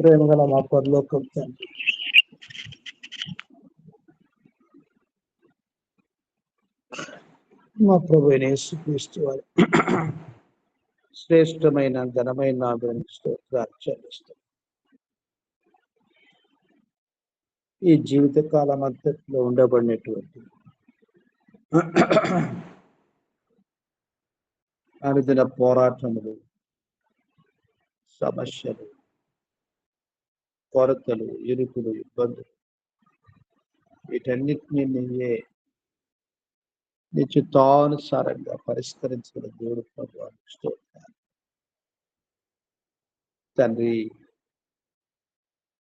ప్రేమగల మా పరలోకపు తండ్రి, మా ప్రభువైన యేసుక్రీస్తు వారి శ్రేష్టమైన ఘనమైన నామమునకు స్తోత్రాలు చెల్లిస్తాం. ఈ జీవిత కాలం అంతట్లో ఉండబడినటువంటి అనుదిన పోరాటములు, సమస్యలు, కొరతలు, ఇరుకులు, ఇబ్బందులు, వీటన్నిటినీ నీవే నీ చిత్తానుసారంగా పరిష్కరించిన దేవుడు ప్రభువానికి స్తోత్రాలు. తండ్రి,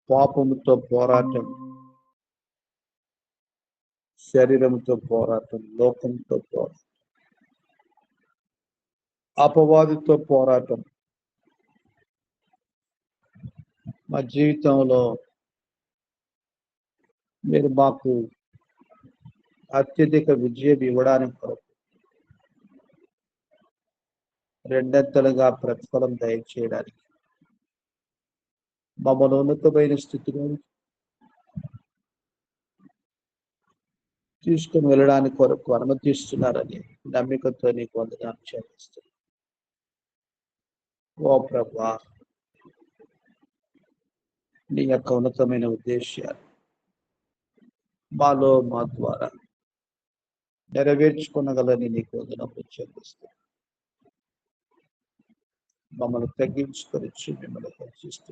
పాపముతో పోరాటం, శరీరంతో పోరాటం, లోకంతో పోరాటం, అపవాదితో పోరాటం మా జీవితంలో మీరు మాకు అత్యధిక విజయం ఇవ్వడానికి కొరకు రెండంతలుగా ప్రతిఫలం దయచేయడానికి మమ్మల్ని ఉన్నతమైన స్థితిలో తీసుకుని వెళ్ళడానికి కొరకు అనుమతిస్తున్నారని నమ్మికతో నీకు వందనాలు చెల్లిస్తున్నాను. ఓ ప్రభువా, నీ యొక్క ఉన్నతమైన ఉద్దేశాలు మాలో మా ద్వారా నెరవేర్చుకునగలని నీకు వందనాలు చెల్లిస్తాను. మమ్మల్ని తగ్గించుకొని మిమ్మల్ని హెచ్చిస్తూ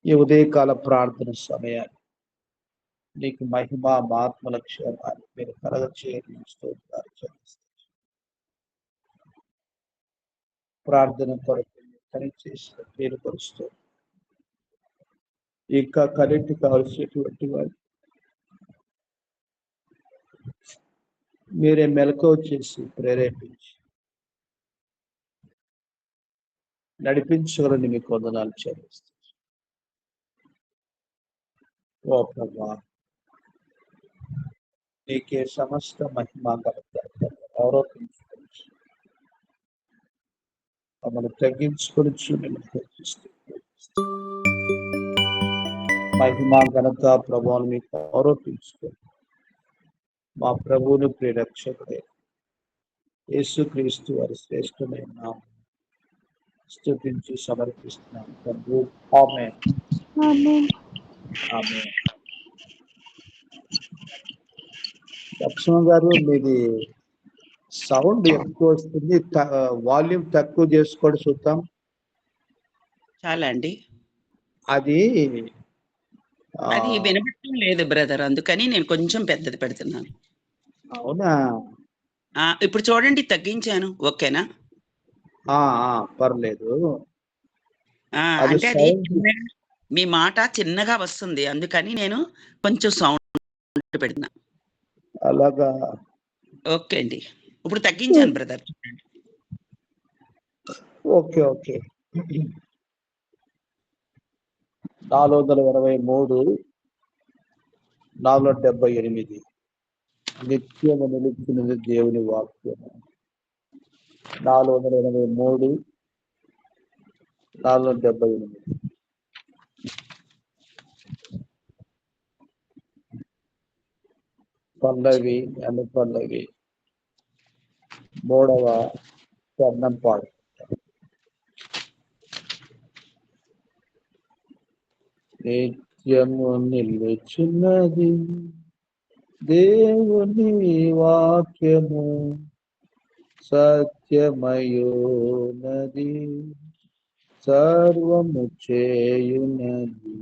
ఈ ఉదయకాల ప్రార్థన సమయాన్ని నీకు మహిమ, ఆత్మల క్షేమాన్ని మీరు కలగచేయని స్తోత్రాలు చెల్లిస్తాను. ప్రార్థన కొరకు కనిచేసిన పేరు పరుస్తూ ఇంకా కరెంట్ కావలసినటువంటి వారు మీరే మెలకువ చేసి ప్రేరేపించి నడిపించగలని మీకు వందనాలు చెల్లిస్తాను. ఓ ప్రభా, నీకే సమస్త మహిమ ఆరోపించుకోవచ్చు, మమ్మల్ని తగ్గించుకోవచ్చు, మిమ్మల్ని హెచ్చిస్తూ మహిమ ఘనత ప్రభావం మీకు ఆరోపించుకోండి. మా ప్రభువుని ప్రియరక్షకుడే యేసుక్రీస్తు వారి శ్రేష్టమైన నామమున స్తుతించి సమర్పిస్తున్నాం తండ్రి. ఆమేన్. ఆమేన్. లక్ష్మణ గారు, మీది సౌండ్ ఎక్కువ వస్తుంది, వాల్యూమ్ తక్కువ చేసుకోండి చూద్దాం. చాలా అండి, అది వినపడటం లేదు బ్రదర్, అందుకని నేను కొంచెం పెద్దది పెడుతున్నాను. అవునా? ఇప్పుడు చూడండి, తగ్గించాను. ఓకేనా? పర్లేదు. అంటే అది మీ మాట చిన్నగా వస్తుంది, అందుకని నేను కొంచెం సౌండ్ పెడుతున్నా. అలాగా? ఓకే అండి, ఇప్పుడు తగ్గించాను బ్రదర్. Okay okay. 423, 478 నిత్యము నిలిచినది దేవుని వాక్యము. 483, 478 పల్లవి, అనుపల్లవి, 3వ చరణం పాడు. నిత్యము నిలుచున్నది దేవుని వాక్యము, సత్యమయోనది, సర్వము చేయునది.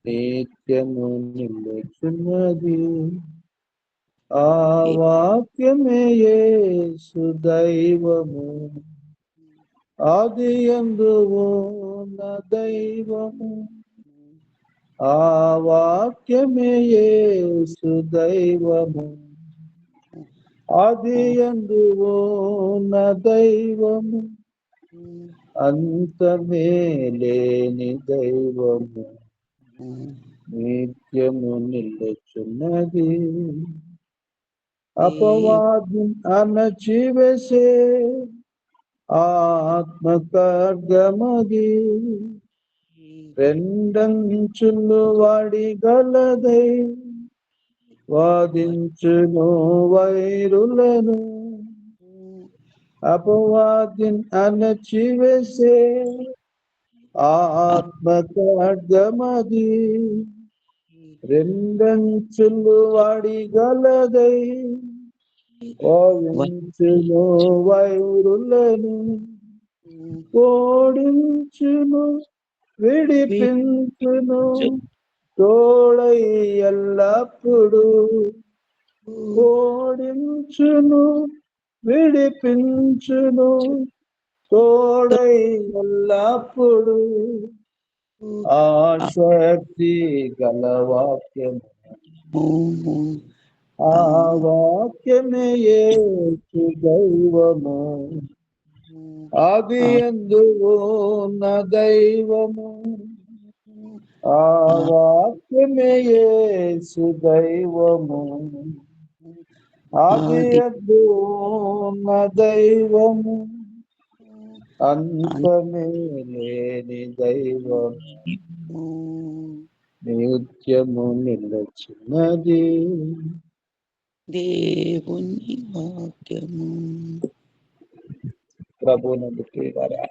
నిత్యము నిలుచున్నది ఆ వాక్యమే యేసు దైవము, ఆదియందు ఉన్న దైవము. ఆ వాక్యమే యేసు దైవము, ఆదియందు ఉన్న దైవము, అంతమే లేని దైవము. నిత్యము నిలుచున్నది అపవాది అణచివేసే ఆత్మకర్గమది రెండంచులు వాడి గలదై వాదించును వైరులను అపవాదిన్ అణచివేసే ఆత్మకర్గమది రెండంచులు వాడి గలదై వాదించును వైరులను ఓడించును విడిపించును తోడై ఎల్లప్పుడు ఓడించును విడిపించును తోడై ఎల్లప్పుడు ఆ శక్తి గల వాక్యము ఆ వాక్యమే యేసు దైవము ఆది యందు ఉన్న దైవము ఆ వాక్యమే యేసు దైవము ఆది యందు ఉన్న దైవము అంతమే లేని దైవము నిత్యము నిలచినది దేవుని వాక్యము. ప్రభునందు ప్రియులారా,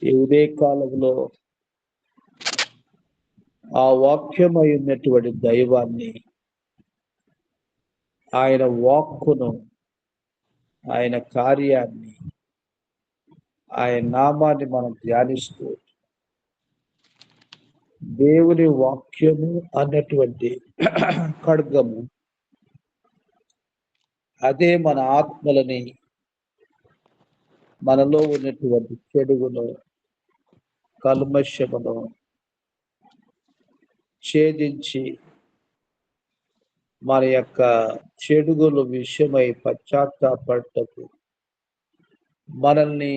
ఈ ఉదయ కాలంలో ఆ వాక్యమై ఉన్నటువంటి దైవాన్ని, ఆయన వాక్కును, ఆయన కార్యాన్ని, ఆయన నామాన్ని మనం ధ్యానిస్తూ దేవుని వాక్యము అన్నటువంటి ఖడ్గము అదే మన ఆత్మలని, మనలో ఉన్నటువంటి చెడుగును, కల్మషమును ఛేదించి మన యొక్క చెడుగుల విషయమై పశ్చాత్తాపడటకు, మనల్ని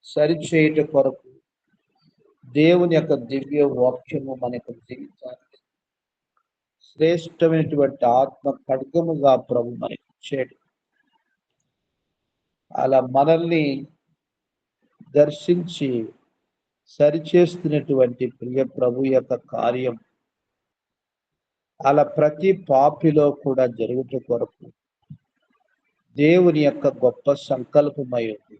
సరిచేయుట కొరకు దేవుని యొక్క దివ్య వాక్యము మన యొక్క జీవితానికి శ్రేష్టమైనటువంటి ఆత్మ ఖడ్గముగా ప్రభు మనకి ఇచ్చాడు. అలా మనల్ని దర్శించి సరిచేస్తున్నటువంటి ప్రియ ప్రభు యొక్క కార్యం అలా ప్రతి పాపిలో కూడా జరుగుట కొరకు దేవుని యొక్క గొప్ప సంకల్పమై ఉంది.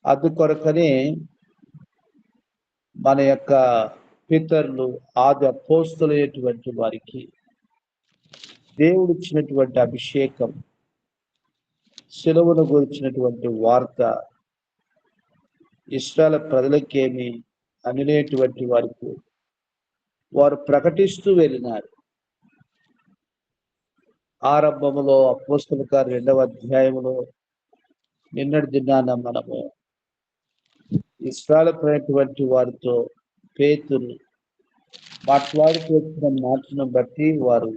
అందుకొరకనే మన యొక్క పితరులు, ఆది అపోస్తలులైనటువంటి వారికి దేవుడు ఇచ్చినటువంటి అభిషేకం, శిలువను గురించినటువంటి వార్త ఇశ్రాయేలు ప్రజలకేమి అనేటువంటి వారికి వారు ప్రకటిస్తూ వెళ్ళినారు. ఆరంభములో అపోస్తలుల కార్యం 2వ అధ్యాయంలో నిన్నటి దినాన మనము ఇశ్రాయేలు వారితో పేతురు మాట్లాడుతూ వచ్చిన మాటను బట్టి వారు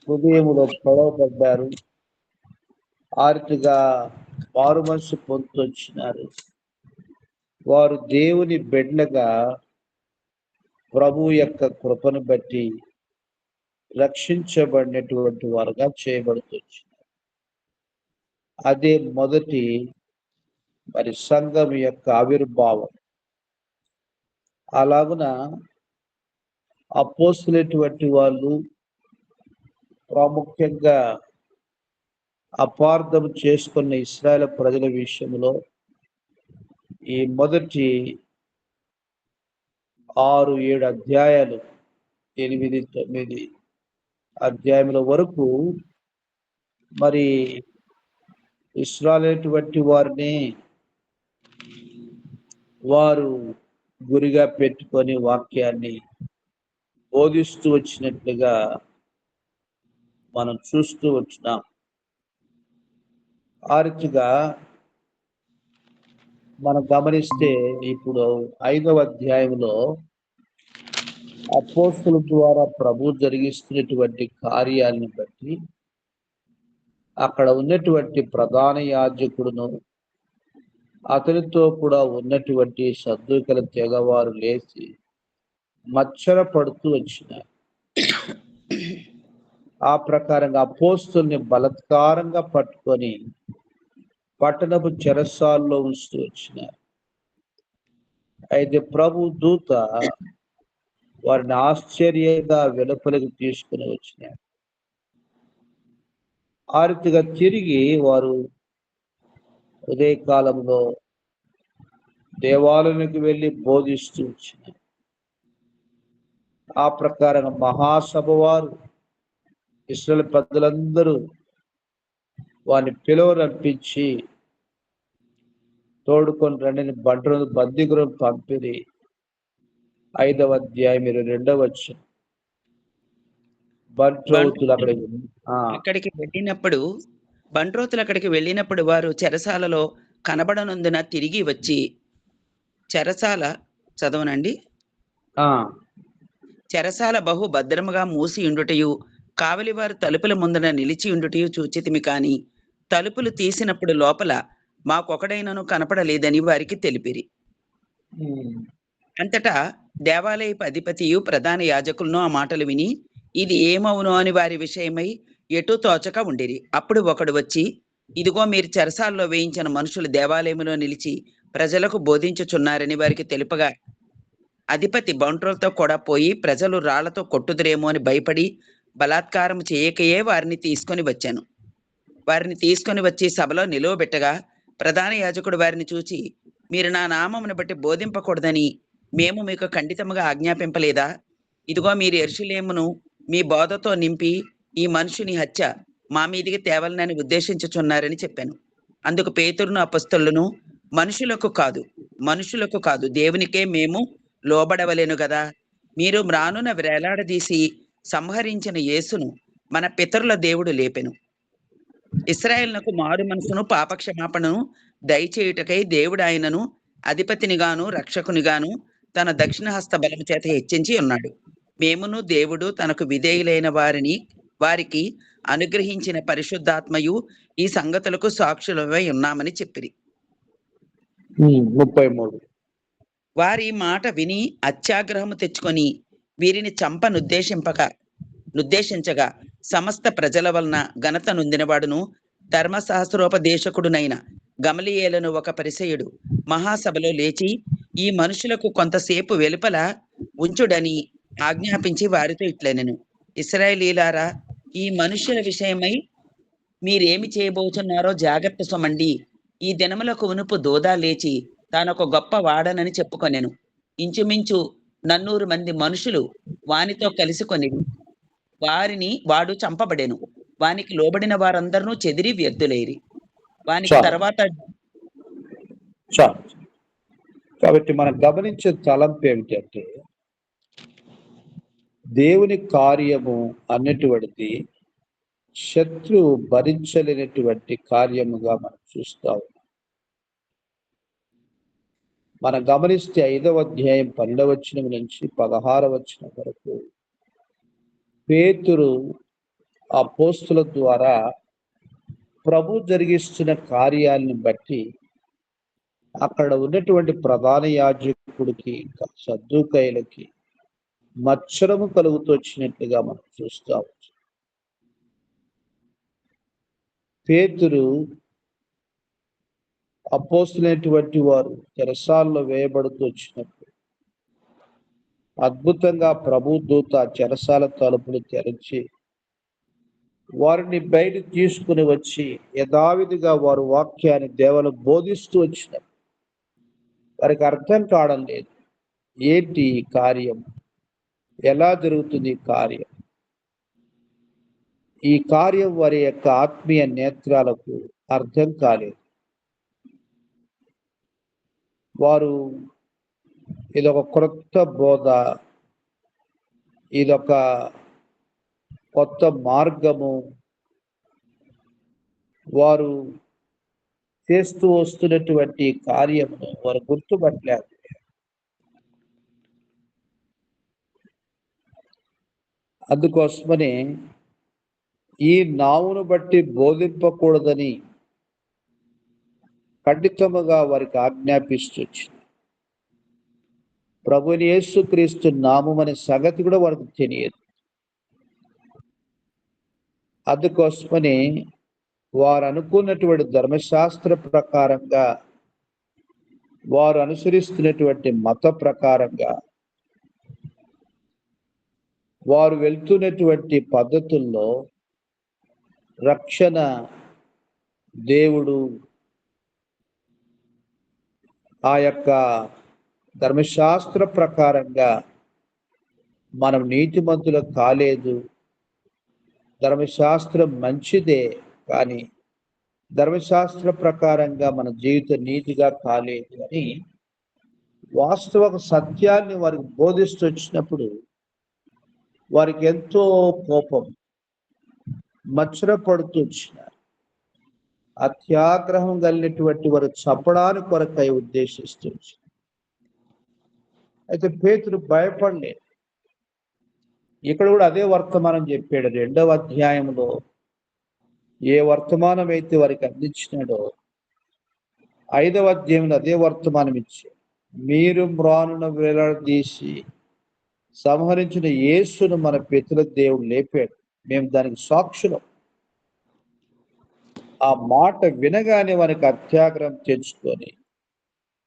హృదయములో పొడవబడ్డారు, ఆర్తిగా మారు మనసు పొందుతొచ్చినారు. వారు దేవుని బిడ్డలుగా ప్రభు యొక్క కృపను బట్టి రక్షించబడినటువంటి వారుగా చేయబడుతొచ్చినారు. అదే మొదటి సంఘం యొక్క ఆవిర్భావం. అలాగున అపోస్తలులైనటువంటి వాళ్ళు ప్రాముఖ్యంగా అపార్థం చేసుకున్న ఇశ్రాయేలు ప్రజల విషయంలో ఈ మొదటి 6-7 అధ్యాయాలు, 8-9 అధ్యాయముల వరకు మరి ఇశ్రాయేలు వారిని వారు గురిగా పెట్టుకొని వాక్యాన్ని బోధిస్తూ వచ్చినట్లుగా మనం చూస్తూ వచ్చినాం. ఆ రీతిగా మనం గమనిస్తే ఇప్పుడు 5వ అధ్యాయంలో అపోస్తలుల ద్వారా ప్రభు జరిగిస్తున్నటువంటి కార్యాలను బట్టి అక్కడ ఉన్నటువంటి ప్రధాన యాజకుడును అతనితో కూడా ఉన్నటువంటి సద్దూకల తెగవారు లేచి మచ్చర పడుతూ వచ్చినారు. ఆ ప్రకారంగా అపోస్తుల్ని బలాత్కారంగా పట్టుకొని పట్టణపు చెరసాల్లో ఉంచుతూ వచ్చినారు. అయితే ప్రభు దూత వారిని ఆశ్చర్యంగా వెలుపలికి తీసుకుని వచ్చినారు. ఆ రీతిగా తిరిగి వారు ఉదయకాలంలో దేవాలయానికి వెళ్ళి బోధిస్తూ వచ్చినారు. ఆ ప్రకారంగా మహాసభ వారు ఇశ్రాయేలు పెద్దలందరూ వారిని పిలువనంపించి తోడుకొని రండిని బందీగృహం పంపిణీ 5వ అధ్యాయం 22వ వచనం. బంట్రోతులు అక్కడికి వెళ్ళినప్పుడు అక్కడికి వెళ్ళినప్పుడు వారు చెరసాలలో కనబడనందున తిరిగి వచ్చి చెరసాల చదవనండి. చెరసాల బహు భద్రముగా మూసి ఉండుటయు కావలివారు తలుపుల ముందర నిలిచి ఉండుటయు చూచితిమి కాని తలుపులు తీసినప్పుడు లోపల మాకొకడైనను కనపడలేదని వారికి తెలిపిరి. అంతటా దేవాలయపు అధిపతియు ప్రధాన యాజకులను ఆ మాటలు విని ఇది ఏమవునో అని వారి విషయమై ఎటూ తోచక ఉండిరి. అప్పుడు ఒకడు వచ్చి, ఇదిగో మీరు చెరసాల్లో వేయించిన మనుషులు దేవాలయంలో నిలిచి ప్రజలకు బోధించుచున్నారని వారికి తెలుపగా అధిపతి బంట్రోలతో కూడా పోయి ప్రజలు రాళ్లతో కొట్టుదురేమో అని భయపడి బలాత్కారం చేయకయే వారిని తీసుకొని వచ్చాను. వారిని తీసుకొని వచ్చి సభలో నిలువబెట్టగా ప్రధాన యాజకుడు వారిని చూచి, మీరు నా నామమును బట్టి బోధింపకూడదని మేము మీకు ఖండితముగా ఆజ్ఞాపింపలేదా? ఇదిగో మీరు యెరూషలేమును మీ బోధతో నింపి ఈ మనుషుని హత్య మా మీదికి తేవాలని ఉద్దేశించుచున్నారని చెప్పాను. అందుకు పేతురును అపొస్తలులను మనుషులకు కాదు దేవునికే మేము లోబడవలెను గదా. మీరు మ్రానున వేలాడదీసి సంహరించిన యేసును మన పితరుల దేవుడు లేపెను. ఇశ్రాయేలునకు మారు మనసును పాపక్షమాపణను దయచేయుటకై దేవుడు ఆయనను అధిపతినిగాను రక్షకునిగాను తన దక్షిణ హస్త బలము చేత హెచ్చించి ఉన్నాడు. మేమును దేవుడు తనకు విధేయులైన వారికి అనుగ్రహించిన పరిశుద్ధాత్మయు ఈ సంగతులకు సాక్షులమై ఉన్నామని చెప్పిరి. 33. వారి మాట విని అత్యాగ్రహము తెచ్చుకొని వీరిని నుద్దేశించగా సమస్త ప్రజల వలన ఘనత నొందినవాడును ధర్మశాస్త్రోపదేశకుడునైన గమలీయేలును ఒక పరిసయ్యుడు మహాసభలో లేచి ఈ మనుషులకు కొంతసేపు వెలుపల ఉంచుడని ఆజ్ఞాపించి వారితో ఇట్లనెను, ఇశ్రాయేలీయులారా, ఈ మనుషుల విషయమై మీరేమి చేయబోతున్నారో జాగ్రత్త సొమండి. ఈ దినములకు ఉనుపు దోదా లేచి తానొక గొప్ప వాడనని చెప్పుకొనెను. ఇంచుమించు 400 మంది మనుషులు వానితో కలిసి కొనిరి. వాడు చంపబడెను. వానికి లోబడిన వారందరూ చెదిరి వ్యర్థులైరి. వానికి తర్వాత కాబట్టి మనం గమనించే తలంపు ఏమిటంటే దేవుని కార్యము అన్నటువంటిది శత్రువు భరించలేనటువంటి కార్యముగా మనం చూస్తాం. మనం గమనిస్తే 5వ అధ్యాయం 12వ వచనం నుంచి 16వ వచనం వరకు పేతురు అపోస్తుల ద్వారా ప్రభు జరిగిస్తున్న కార్యాలను బట్టి అక్కడ ఉన్నటువంటి ప్రధాన యాజకుడికి సద్దూకయ్యులకి మత్సరము కలుగుతూ వచ్చినట్లుగా మనం చూస్తాం. పేతురు అపోస్తులైనటువంటి వారు చెరసాల్లో వేయబడుతూ వచ్చినప్పుడు అద్భుతంగా ప్రభు దూత చెరసాల తలుపులు తెరిచి వారిని బయట తీసుకుని వచ్చి యథావిధిగా వారు వాక్యాన్ని దేవుని బోధిస్తూ వచ్చినారు. వారికి అర్థం కావడం లేదు, ఏంటి ఈ కార్యం, ఎలా జరుగుతుంది ఈ కార్యం వారి యొక్క ఆత్మీయ నేత్రాలకు అర్థం కాలేదు. వారు ఇదొక క్రొత్త బోధ, ఇదొక కొత్త మార్గము, వారు చేస్తూ వస్తున్నటువంటి కార్యమును వారు గుర్తుపట్టలేదు. అందుకోసమని ఈ నావును బట్టి బోధింపకూడదని ఖండితముగా వారికి ఆజ్ఞాపిస్తూ ప్రభుని యేసుక్రీస్తు నామం అనే సంగతి కూడా వారికి తెలియదు. అందుకోసమని వారు అనుకున్నటువంటి ధర్మశాస్త్ర ప్రకారంగా, వారు అనుసరిస్తున్నటువంటి మత ప్రకారంగా, వారు వెళ్తున్నటువంటి పద్ధతుల్లో రక్షణ దేవుడు ఆ యొక్క ధర్మశాస్త్ర ప్రకారంగా మనం నీతిమంతులు కాలేదు, ధర్మశాస్త్రం మంచిదే, కానీ ధర్మశాస్త్ర ప్రకారంగా మన జీవితం నీతిగా కాలేదు అని వాస్తవ సత్యాన్ని వారికి బోధిస్తూ వచ్చినప్పుడు వారికి ఎంతో కోపం, మచ్చరపడుతూ వచ్చినారు. అత్యాగ్రహం కలిగినటువంటి వారు చంపడానికి కొరకై ఉద్దేశిస్తూ వచ్చినారు. అయితే పేతురు భయపడలేదు. ఇక్కడ కూడా అదే వర్తమానం చెప్పాడు. 2వ అధ్యాయంలో ఏ వర్తమానం అయితే వారికి అందించినాడో 5వ అధ్యాయంలో అదే వర్తమానం ఇచ్చాడు. మీరు మ్రానున వేలాడదీసి సంహరించిన యేసును మన పితరుల దేవుడు లేపాడు, మేము దానికి సాక్షులం. ఆ మాట వినగానే వారికి అత్యాగ్రహం తెచ్చుకొని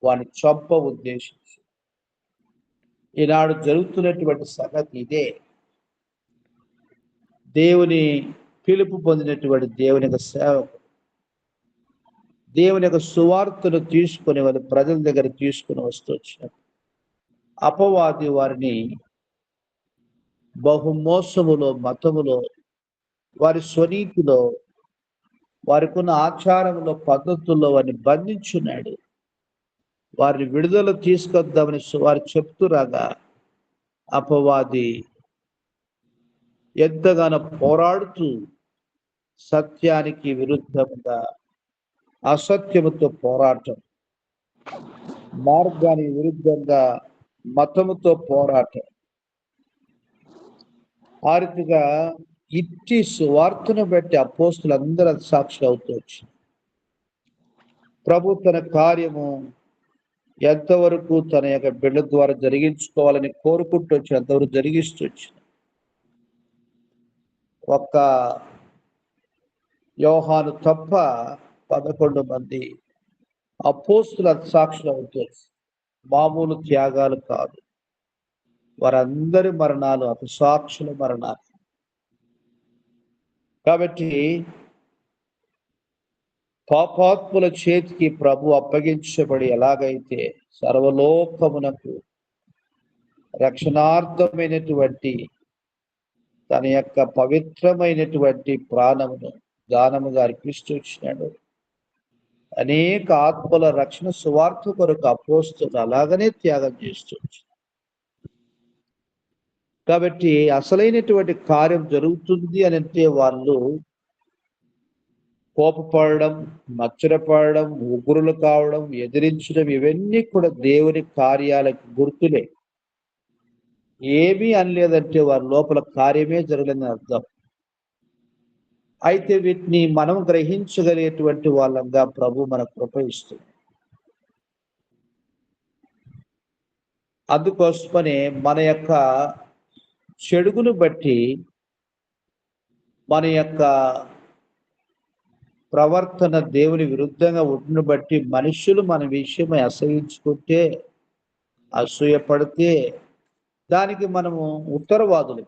వాని చంప ఉద్దేశించి, ఈనాడు జరుగుతున్నటువంటి సంగతి ఇదే. దేవుని పిలుపు పొందినటువంటి దేవుని యొక్క సేవకు, దేవుని యొక్క సువార్తను తీసుకుని వాళ్ళ ప్రజల దగ్గర తీసుకుని వస్తూ వచ్చినప్పుడు అపవాది వారిని బహుమోసములో, మతములో, వారి స్వనీతిలో, వారికి ఉన్న ఆచారంలో, పద్ధతుల్లో వారిని బంధించున్నాడు. వారిని విడుదల తీసుకొద్దామని వారు చెప్తురాగా అపవాది ఎంతగానో పోరాడుతూ సత్యానికి విరుద్ధంగా, అసత్యముతో పోరాటం, మార్గానికి విరుద్ధంగా మతముతో పోరాటం, ఆ రీతిగా ఇట్టి సువార్తను బట్టి అపోస్తులందరూ సాక్షులు అవుతూ వచ్చింది. ప్రభు తన కార్యము ఎంతవరకు తన యొక్క బిడ్డ ద్వారా జరిగించుకోవాలని కోరుకుంటూ వచ్చి అంతవరకు జరిగిస్తూ వచ్చింది. ఒక్క యోహాను తప్ప 11 మంది అపోస్తుల సాక్షులు అవుతూ మామూలు త్యాగాలు కాదు. వారందరి మరణాలు అపసాక్షుల మరణాలు. కాబట్టి పాపాత్ముల చేతికి ప్రభు అప్పగించబడి ఎలాగైతే సర్వలోకమునకు రక్షణార్థమైనటువంటి తన యొక్క పవిత్రమైనటువంటి ప్రాణమును దానముగా అర్పిస్తూ వచ్చినాడు, అనేక ఆత్మల రక్షణ సువార్త కొరకు అపోస్తులు అలాగనే త్యాగం చేస్తూ. కాబట్టి అసలైనటువంటి కార్యం జరుగుతుంది అని అంటే వాళ్ళు కోపపడడం, మచ్చరపడడం, ఉగ్రులు కావడం, ఎదిరించడం, ఇవన్నీ కూడా దేవుని కార్యాలకు గుర్తులే. ఏమీ అనలేదంటే వారి లోపల కార్యమే జరగలేదని అర్థం. అయితే వీటిని మనం గ్రహించగలిగేటువంటి వాళ్ళంగా ప్రభు మనకు కృప ఇస్తుంది. అందుకోసమనే మన యొక్క చెడుగును బట్టి, మన యొక్క ప్రవర్తన దేవుని విరుద్ధంగా ఉంటును బట్టి మనుషులు మన విషయమై అసహించుకుంటే, అసూయపడితే దానికి మనము ఉత్తరవాదులు.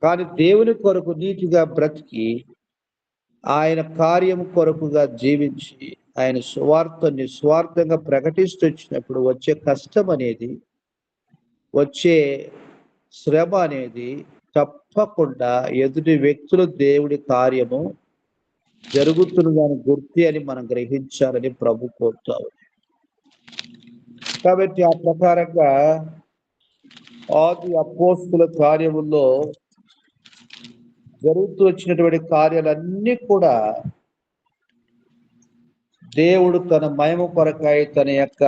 కానీ దేవుని కొరకు నీతిగా బ్రతికి ఆయన కార్యం కొరకుగా జీవించి ఆయన సువార్తని నిస్వార్థంగా ప్రకటిస్తూ వచ్చినప్పుడు వచ్చే కష్టం అనేది, వచ్చే శ్రమ అనేది తప్పకుండా ఎదుటి వ్యక్తులు దేవుడి కార్యము జరుగుతున్నదాని గుర్తి అని మనం గ్రహించాలని ప్రభు కోరుతారు. కాబట్టి ఆ ప్రకారంగా ఆది అపోస్తుల కార్యముల్లో జరుగుతూ వచ్చినటువంటి కార్యాలన్నీ కూడా దేవుడు తన మహిమ కొరకై తన యొక్క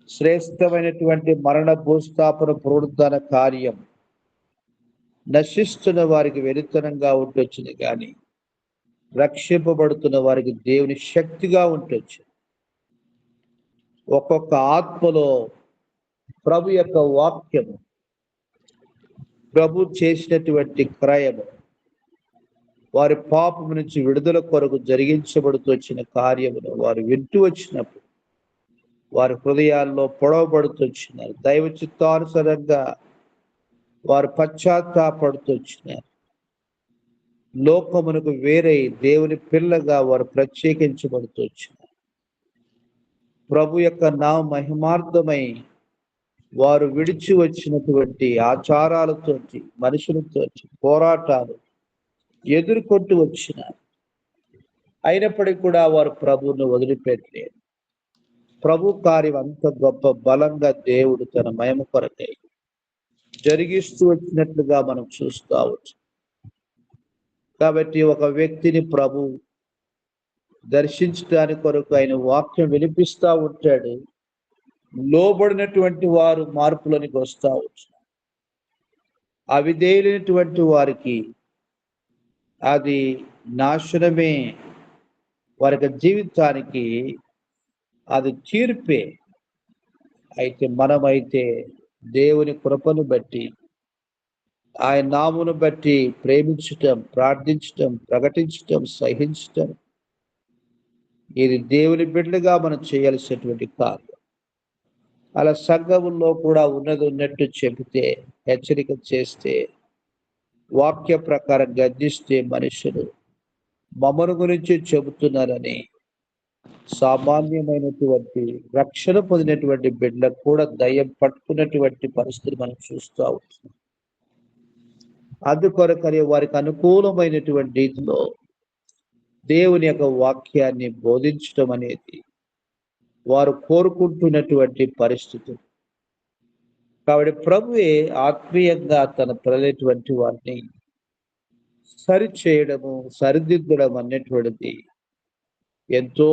శ్రేష్టమైనటువంటి మరణ భూస్థాపన పునరుద్ధరణ కార్యం నశిస్తున్న వారికి వెరితనంగా ఉంటొచ్చింది, కానీ రక్షింపబడుతున్న వారికి దేవుని శక్తిగా ఉంటొచ్చు. ఒక్కొక్క ఆత్మలో ప్రభు యొక్క వాక్యము ప్రభు చేసినటువంటి క్రయము, వారి పాపము నుంచి విడుదల కొరకు జరిగించబడుతూ వచ్చిన కార్యమును వారు వింటూ వచ్చినప్పుడు వారి హృదయాల్లో పొడవబడుతూ వచ్చినారు. దైవ చిత్తానుసారంగా వారు పశ్చాత్తాపడుతూ వచ్చినారు. లోకమునకు వేరై దేవుని పిల్లగా వారు ప్రత్యేకించబడుతూ వచ్చినారు. ప్రభు యొక్క నామ మహిమార్థమై వారు విడిచి వచ్చినటువంటి ఆచారాలతోటి, మనుషులతోటి పోరాటాలు ఎదుర్కొంటూ వచ్చినారు. అయినప్పటికీ కూడా వారు ప్రభువును వదిలిపెట్టలేదు. ప్రభు కార్యం అంత గొప్ప బలంగా దేవుడు తన మహిమ కొరకై జరిగిస్తూ వచ్చినట్లుగా మనం చూస్తూ వచ్చు. కాబట్టి ఒక వ్యక్తిని ప్రభు దర్శించడానికి కొరకు ఆయన వాక్యం వినిపిస్తూ ఉంటాడు. లోబడినటువంటి వారు మార్పులోనికి వస్తూ వచ్చు. అవిధేయులైనటువంటి వారికి అది నాశనమే, వారి జీవితానికి అది తీర్పే. అయితే మనమైతే దేవుని కృపను బట్టి, ఆయన నామును బట్టి ప్రేమించటం, ప్రార్థించటం, ప్రకటించటం, సహించటం, ఇది దేవుని బిడ్డగా మనం చేయాల్సినటువంటి కార్యం. అలా సంఘములో కూడా ఉన్నది ఉన్నట్టు చెబితే, హెచ్చరిక చేస్తే, వాక్య ప్రకారం గద్దిస్తే మనుషులు మమ్మను గురించి చెబుతున్నారని సామాన్యమైనటువంటి రక్షణ పొందినటువంటి బిడ్డలకు కూడా దయ్యం పట్టుకున్నటువంటి పరిస్థితి మనం చూస్తూ ఉంటాం. అందుకొరకనే వారికి అనుకూలమైనటువంటి రీతిలో దేవుని యొక్క వాక్యాన్ని బోధించడం అనేది వారు కోరుకుంటున్నటువంటి పరిస్థితి. కాబట్టి ప్రభువే ఆత్మీయంగా తన పిల్లలైనటువంటి వారిని సరిచేయడము, సరిదిద్దడం అనేటువంటిది ఎంతో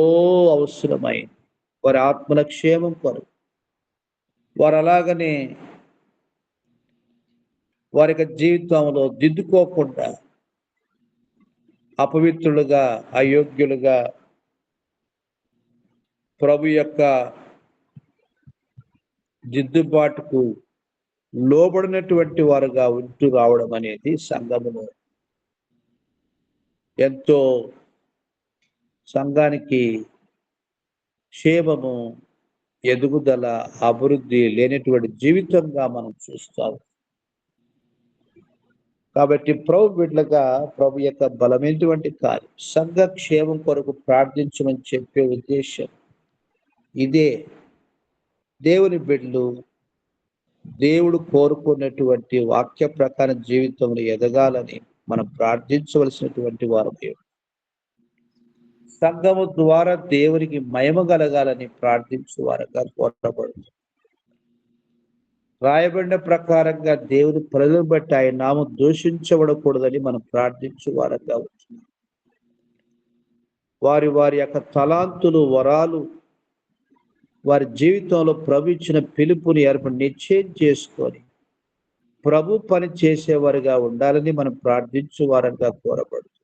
అవసరమైంది. వారి ఆత్మల క్షేమం కొరకు వారు అలాగనే వారి యొక్క జీవితంలో దిద్దుకోకుండా అపవిత్రులుగా, అయోగ్యులుగా ప్రభు యొక్క దిద్దుబాటుకు లోబడినటువంటి వారుగా ఉంటూ రావడం అనేది సంఘములో ఎంతో సంఘానికి క్షేమము, ఎదుగుదల, అభివృద్ధి లేనటువంటి జీవితంగా మనం చూస్తాం. కాబట్టి ప్రభు బిడ్డలుగా ప్రభు యొక్క బలమైనటువంటి కార్యం సంఘ క్షేమం కొరకు ప్రార్థించమని చెప్పే ఉద్దేశం ఇదే. దేవుని బిడ్డలు దేవుడు కోరుకున్నటువంటి వాక్య ప్రకారం జీవితంలో ఎదగాలని మనం ప్రార్థించవలసినటువంటి వారు. సంఘము ద్వారా దేవునికి మహిమ కలగాలని ప్రార్థించే వారుగా కోరబడుతుంది. రాయబడిన ప్రకారంగా దేవుని ప్రజలను బట్టి ఆయన నామం దూషించబడకూడదని మనం ప్రార్థించే వారుగా వచ్చింది. వారి వారి యొక్క తలాంతులు, వరాలు, వారి జీవితంలో ప్రభు ఇచ్చిన పిలుపుని నిశ్చయం చేసుకొని ప్రభు పని చేసేవారుగా ఉండాలని మనం ప్రార్థించే వారుగా కోరబడుతుంది.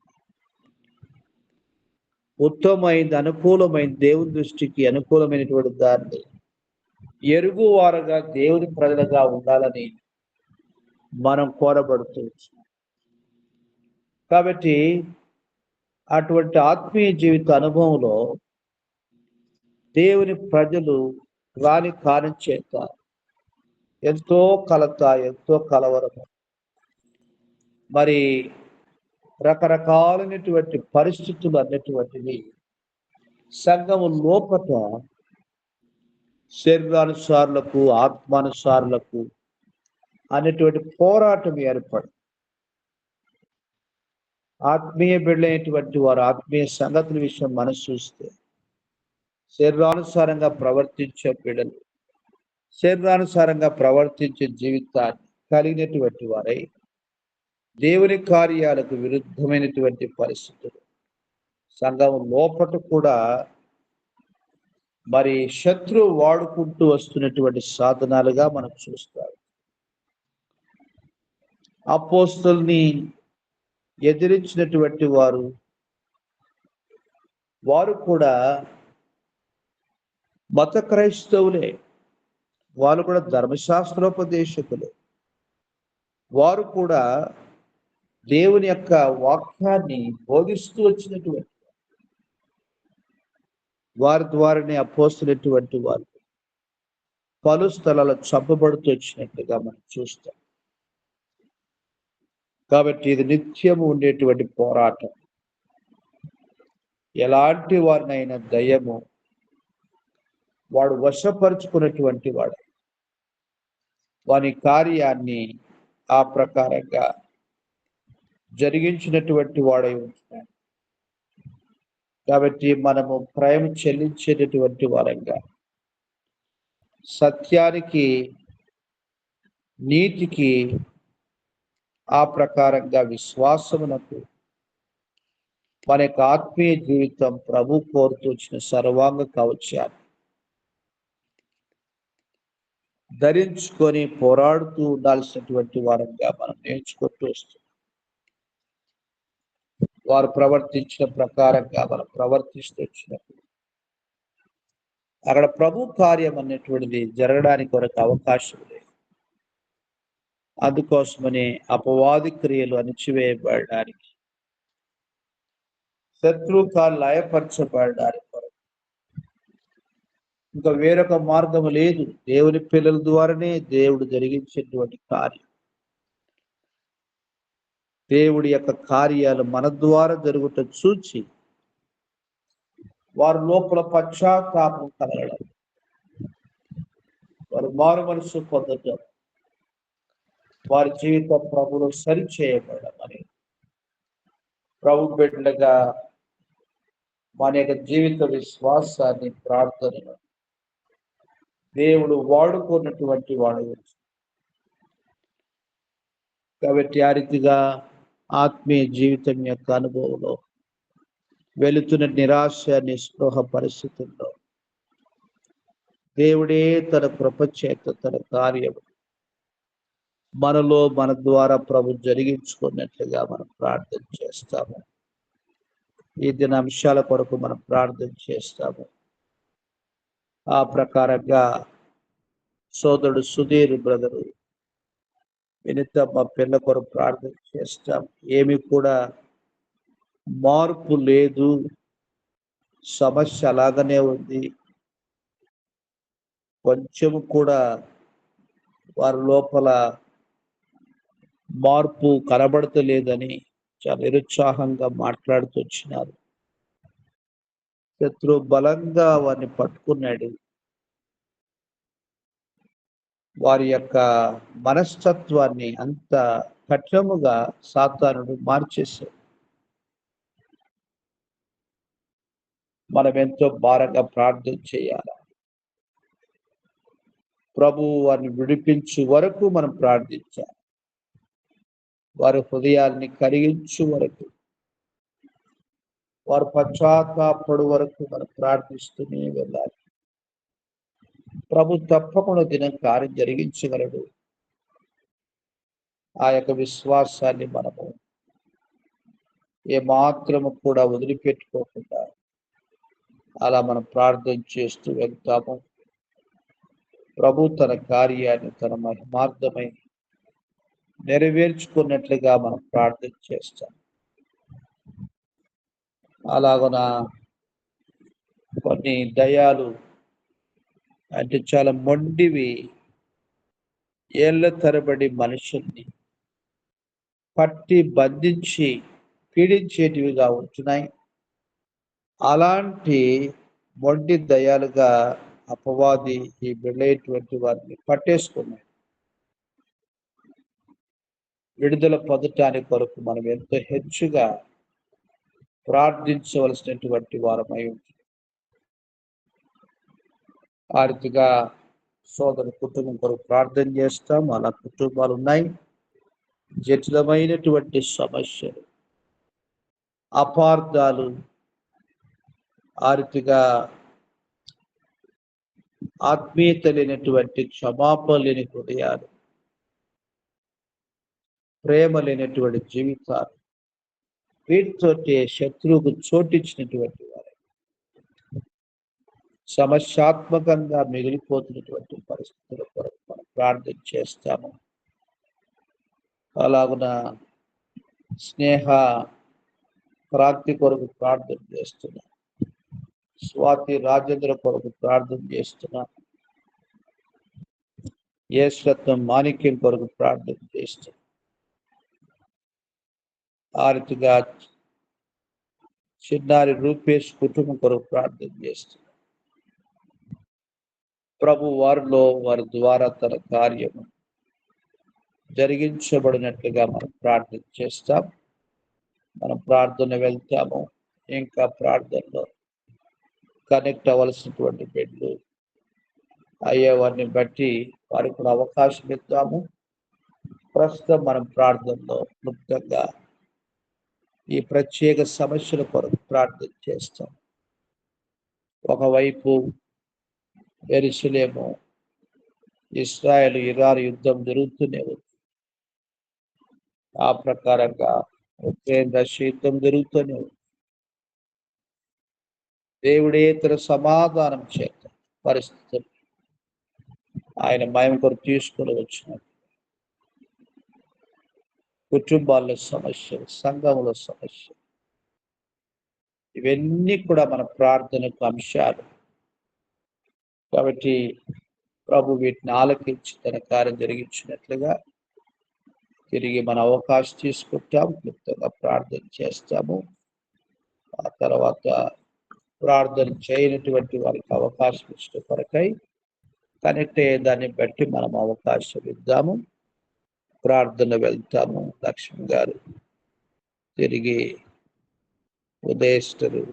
ఉత్తమమైంది, అనుకూలమైంది, దేవుని దృష్టికి అనుకూలమైనటువంటి దాన్ని ఎరుగు వారుగా దేవుని ప్రజలుగా ఉండాలని మనం కోరబడుతుంది. కాబట్టి అటువంటి ఆత్మీయ జీవిత అనుభవంలో దేవుని ప్రజలు రాని కారణం చేత ఎంతో కలత, ఎంతో కలవరము, మరి రకరకాలైనటువంటి పరిస్థితులు అన్నటువంటివి సంఘము లోపట శరీరానుసారులకు, ఆత్మానుసారులకు అనేటువంటి పోరాటం ఏర్పడి ఆత్మీయ బిడ్డలైనటువంటి వారు ఆత్మీయ సంగతుల విషయం మనసు చూస్తే శరీరానుసారంగా ప్రవర్తించే బిడ్డలు, శరీరానుసారంగా ప్రవర్తించే జీవితాన్ని కలిగినటువంటి వారై దేవుని కార్యాలకు విరుద్ధమైనటువంటి పరిస్థితులు సంఘం లోపట కూడా మరి శత్రువు వాడుకుంటూ వస్తున్నటువంటి సాధనాలుగా మనం చూస్తాం. అపోస్తలుని ఎదిరించినటువంటి వారు కూడా మత క్రైస్తవులే, వాళ్ళు కూడా ధర్మశాస్త్రోపదేశకులే. వారు కూడా దేవుని యొక్క వాక్యాన్ని బోధిస్తూ వచ్చినటువంటి వారి ద్వారానే అపోస్తులైనటువంటి వారు పలు స్థలాల్లో చంపబడుతూ వచ్చినట్టుగా మనం చూస్తాం. కాబట్టి ఇది నిత్యము ఉండేటువంటి పోరాటం. ఎలాంటి వారినైనా దయ్యము వాడు వశపరుచుకున్నటువంటి వాడు వాని కార్యాన్ని ఆ ప్రకారంగా జరిగించినటువంటి వాడై ఉంటున్నాడు. కాబట్టి మనము ప్రేమ చెల్లించేటటువంటి వారంగా సత్యానికి నీతికి ఆ ప్రకారంగా విశ్వాసమునకు మన యొక్క ఆత్మీయ జీవితం ప్రభు కోరుతూ వచ్చిన సర్వాంగ కవచాన్ని ధరించుకొని పోరాడుతూ ఉండాల్సినటువంటి వారంగా మనం నేర్చుకుంటూ వస్తున్నాం. వారు ప్రవర్తించిన ప్రకారంగా మనం ప్రవర్తిస్తూ వచ్చినప్పుడు అక్కడ ప్రభు కార్యం అనేటువంటిది జరగడానికి కొరకు అవకాశం లేదు. అందుకోసమని అపవాది క్రియలు అణిచివేయబడడానికి, శత్రువులు లయపరచబడడానికి కొరకు ఇంకా వేరొక మార్గం లేదు. దేవుని పిల్లల ద్వారానే దేవుడు జరిగించేటువంటి కార్యం. దేవుడి యొక్క కార్యాలు మన ద్వారా జరుగుట చూచి వారి లోపల పశ్చాత్తాపం కలగడం, వారు మారు మనసు పొందడం, వారి జీవిత ప్రభులు సరిచేయబడడం అని ప్రభు బిడ్డలుగా మన యొక్క జీవిత విశ్వాసాన్ని ప్రార్థనను దేవుడు వాడుకున్నటువంటి వాడు. కాబట్టి ఆ రీతిగా ఆత్మీయ జీవితం యొక్క అనుభవంలో వెళుతున్న నిరాశ నిస్పృహ పరిస్థితుల్లో దేవుడే తన కృప చేత తన కార్యం మనలో మన ద్వారా ప్రభు జరిగించుకున్నట్లుగా మనం ప్రార్థన చేస్తాము. ఈ దిన అంశాల కొరకు మనం ప్రార్థన చేస్తాము. ఆ ప్రకారంగా సోదరుడు సుధీర్ బ్రదరు వినిత మా పిల్ల కొరకు ప్రార్థన చేస్తాం. ఏమి కూడా మార్పు లేదు, సమస్య అలాగనే ఉంది, కొంచెము కూడా వారి లోపల మార్పు కనబడతలేదని చాలా నిరుత్సాహంగా మాట్లాడుతూ వచ్చినారు. శత్రు బలంగా వారిని పట్టుకున్నాడు. వారి యొక్క మనస్తత్వాన్ని అంత కఠినముగా సాతానుడు మార్చేశాడు. మనం ఎంతో భారంగా ప్రార్థన చేయాలి. ప్రభు వారిని విడిపించు వరకు మనం ప్రార్థించాలి. వారి హృదయాల్ని కరిగించు వరకు, వారు పశ్చాత్తాపడు వరకు మనం ప్రార్థిస్తూనే వెళ్ళాలి. ప్రభు తప్పకుండా దినం కార్యం జరిగించగలడు. ఆ యొక్క విశ్వాసాన్ని మనము ఏమాత్రము కూడా వదిలిపెట్టుకోకుండా అలా మనం ప్రార్థన చేస్తూ వెళ్తాము. ప్రభు తన కార్యాన్ని తన మహిమార్థమై నెరవేర్చుకున్నట్లుగా మనం ప్రార్థన చేస్తాం. అలాగున కొన్ని దయాలు అంటే చాలా మొండివి ఏళ్ల తరబడి మనుషుల్ని పట్టి బంధించి పీడించేటివిగా ఉంటున్నాయి. అలాంటి మొండి దయాలుగా అపవాది ఈ వెళ్ళేటువంటి వారిని పట్టేసుకున్నాయి. విడుదల పొందటానికి కొరకు మనం ఎంతో హెచ్చుగా ప్రార్థించవలసినటువంటి వారమై ఉంటుంది. ఆ రీతిగా సోదరు కుటుంబం కొరకు ప్రార్థన చేస్తాం. అలా కుటుంబాలు ఉన్నాయి. జటిలమైనటువంటి సమస్యలు, అపార్థాలు, ఆ రీతిగా ఆత్మీయత లేనటువంటి క్షమాపణ లేని హృదయాలు, ప్రేమ లేనటువంటి జీవితాలు, వీటితోటి శత్రువుకు చోటిచ్చినటువంటి వారు సమస్యాత్మకంగా మిగిలిపోతున్నటువంటి పరిస్థితుల కొరకు మనం ప్రార్థన చేస్తాము. అలాగున స్నేహ క్రాంతి కొరకు ప్రార్థన చేస్తున్నా. స్వాతి రాజేంద్ర కొరకు ప్రార్థన చేస్తున్నా. యేసురత్నం మాణిక్యం కొరకు ప్రార్థన చేస్తున్నా. ఆ రీతిగా చిన్నారి రూపేష్ కుటుంబం కొరకు ప్రార్థన చేస్తున్నా. ప్రభు వారిలో వారి ద్వారా తన కార్యము జరిగించబడినట్లుగా మనం ప్రార్థన చేస్తాం. మనం ప్రార్థన వెళ్తాము. ఇంకా ప్రార్థనలో కనెక్ట్ అవ్వాల్సినటువంటి బిడ్డలు అయ్యేవారిని బట్టి వారికి కూడా అవకాశం ఇద్దాము. ప్రస్తుతం మనం ప్రార్థనలో క్లుప్తంగా ఈ ప్రత్యేక సమస్యల కొరకు ప్రార్థన చేస్తాం. ఒకవైపు యెరూషలేము ఇశ్రాయేలు ఇరాన్ యుద్ధం జరుగుతూనే ఉంది. ఆ ప్రకారంగా ఉక్రెయిన్ రష్యా యుద్ధం జరుగుతూనే ఉంది. దేవుడే తన సమాధానం చేత పరిస్థితులు ఆయన మహిమ కొరకు తీసుకుని వచ్చిన కుటుంబాల్లో సమస్యలు, సంఘంలో సమస్యలు, ఇవన్నీ కూడా మన ప్రార్థనకు అంశాలు. కాబట్టి ప్రభు వీటిని ఆలకించి తన కార్యం జరిగించినట్లుగా తిరిగి మన అవకాశం తీసుకుంటాం. క్లుప్తంగా ప్రార్థన చేస్తాము. ఆ తర్వాత ప్రార్థన చేయనటువంటి వారికి అవకాశం ఇచ్చిన కొరకై కనెక్ట్ అయ్యే దాన్ని బట్టి మనం అవకాశం ఇద్దాము. ప్రార్థన వెళ్తాము. లక్ష్మి గారు తిరిగి ఉదయస్తులు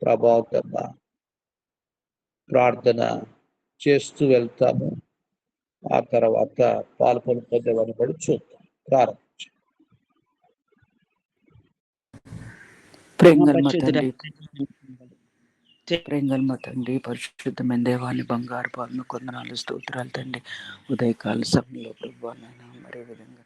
ప్రభావతమ్మ ప్రార్థన చేస్తూ వెళ్తాము. ఆ తర్వాత పాల్పొని పొందేవాడిని కూడా చూద్దాం. ప్రారంభించండి. ప్రేంగల్ మా తండ్రి, పరిశుద్ధమైన దేవాన్ని బంగారు పాలన కొందనాలు స్తోత్రాలు తండ్రి. ఉదయకాల సమయంలో ప్రభు నాయన మరే విధంగా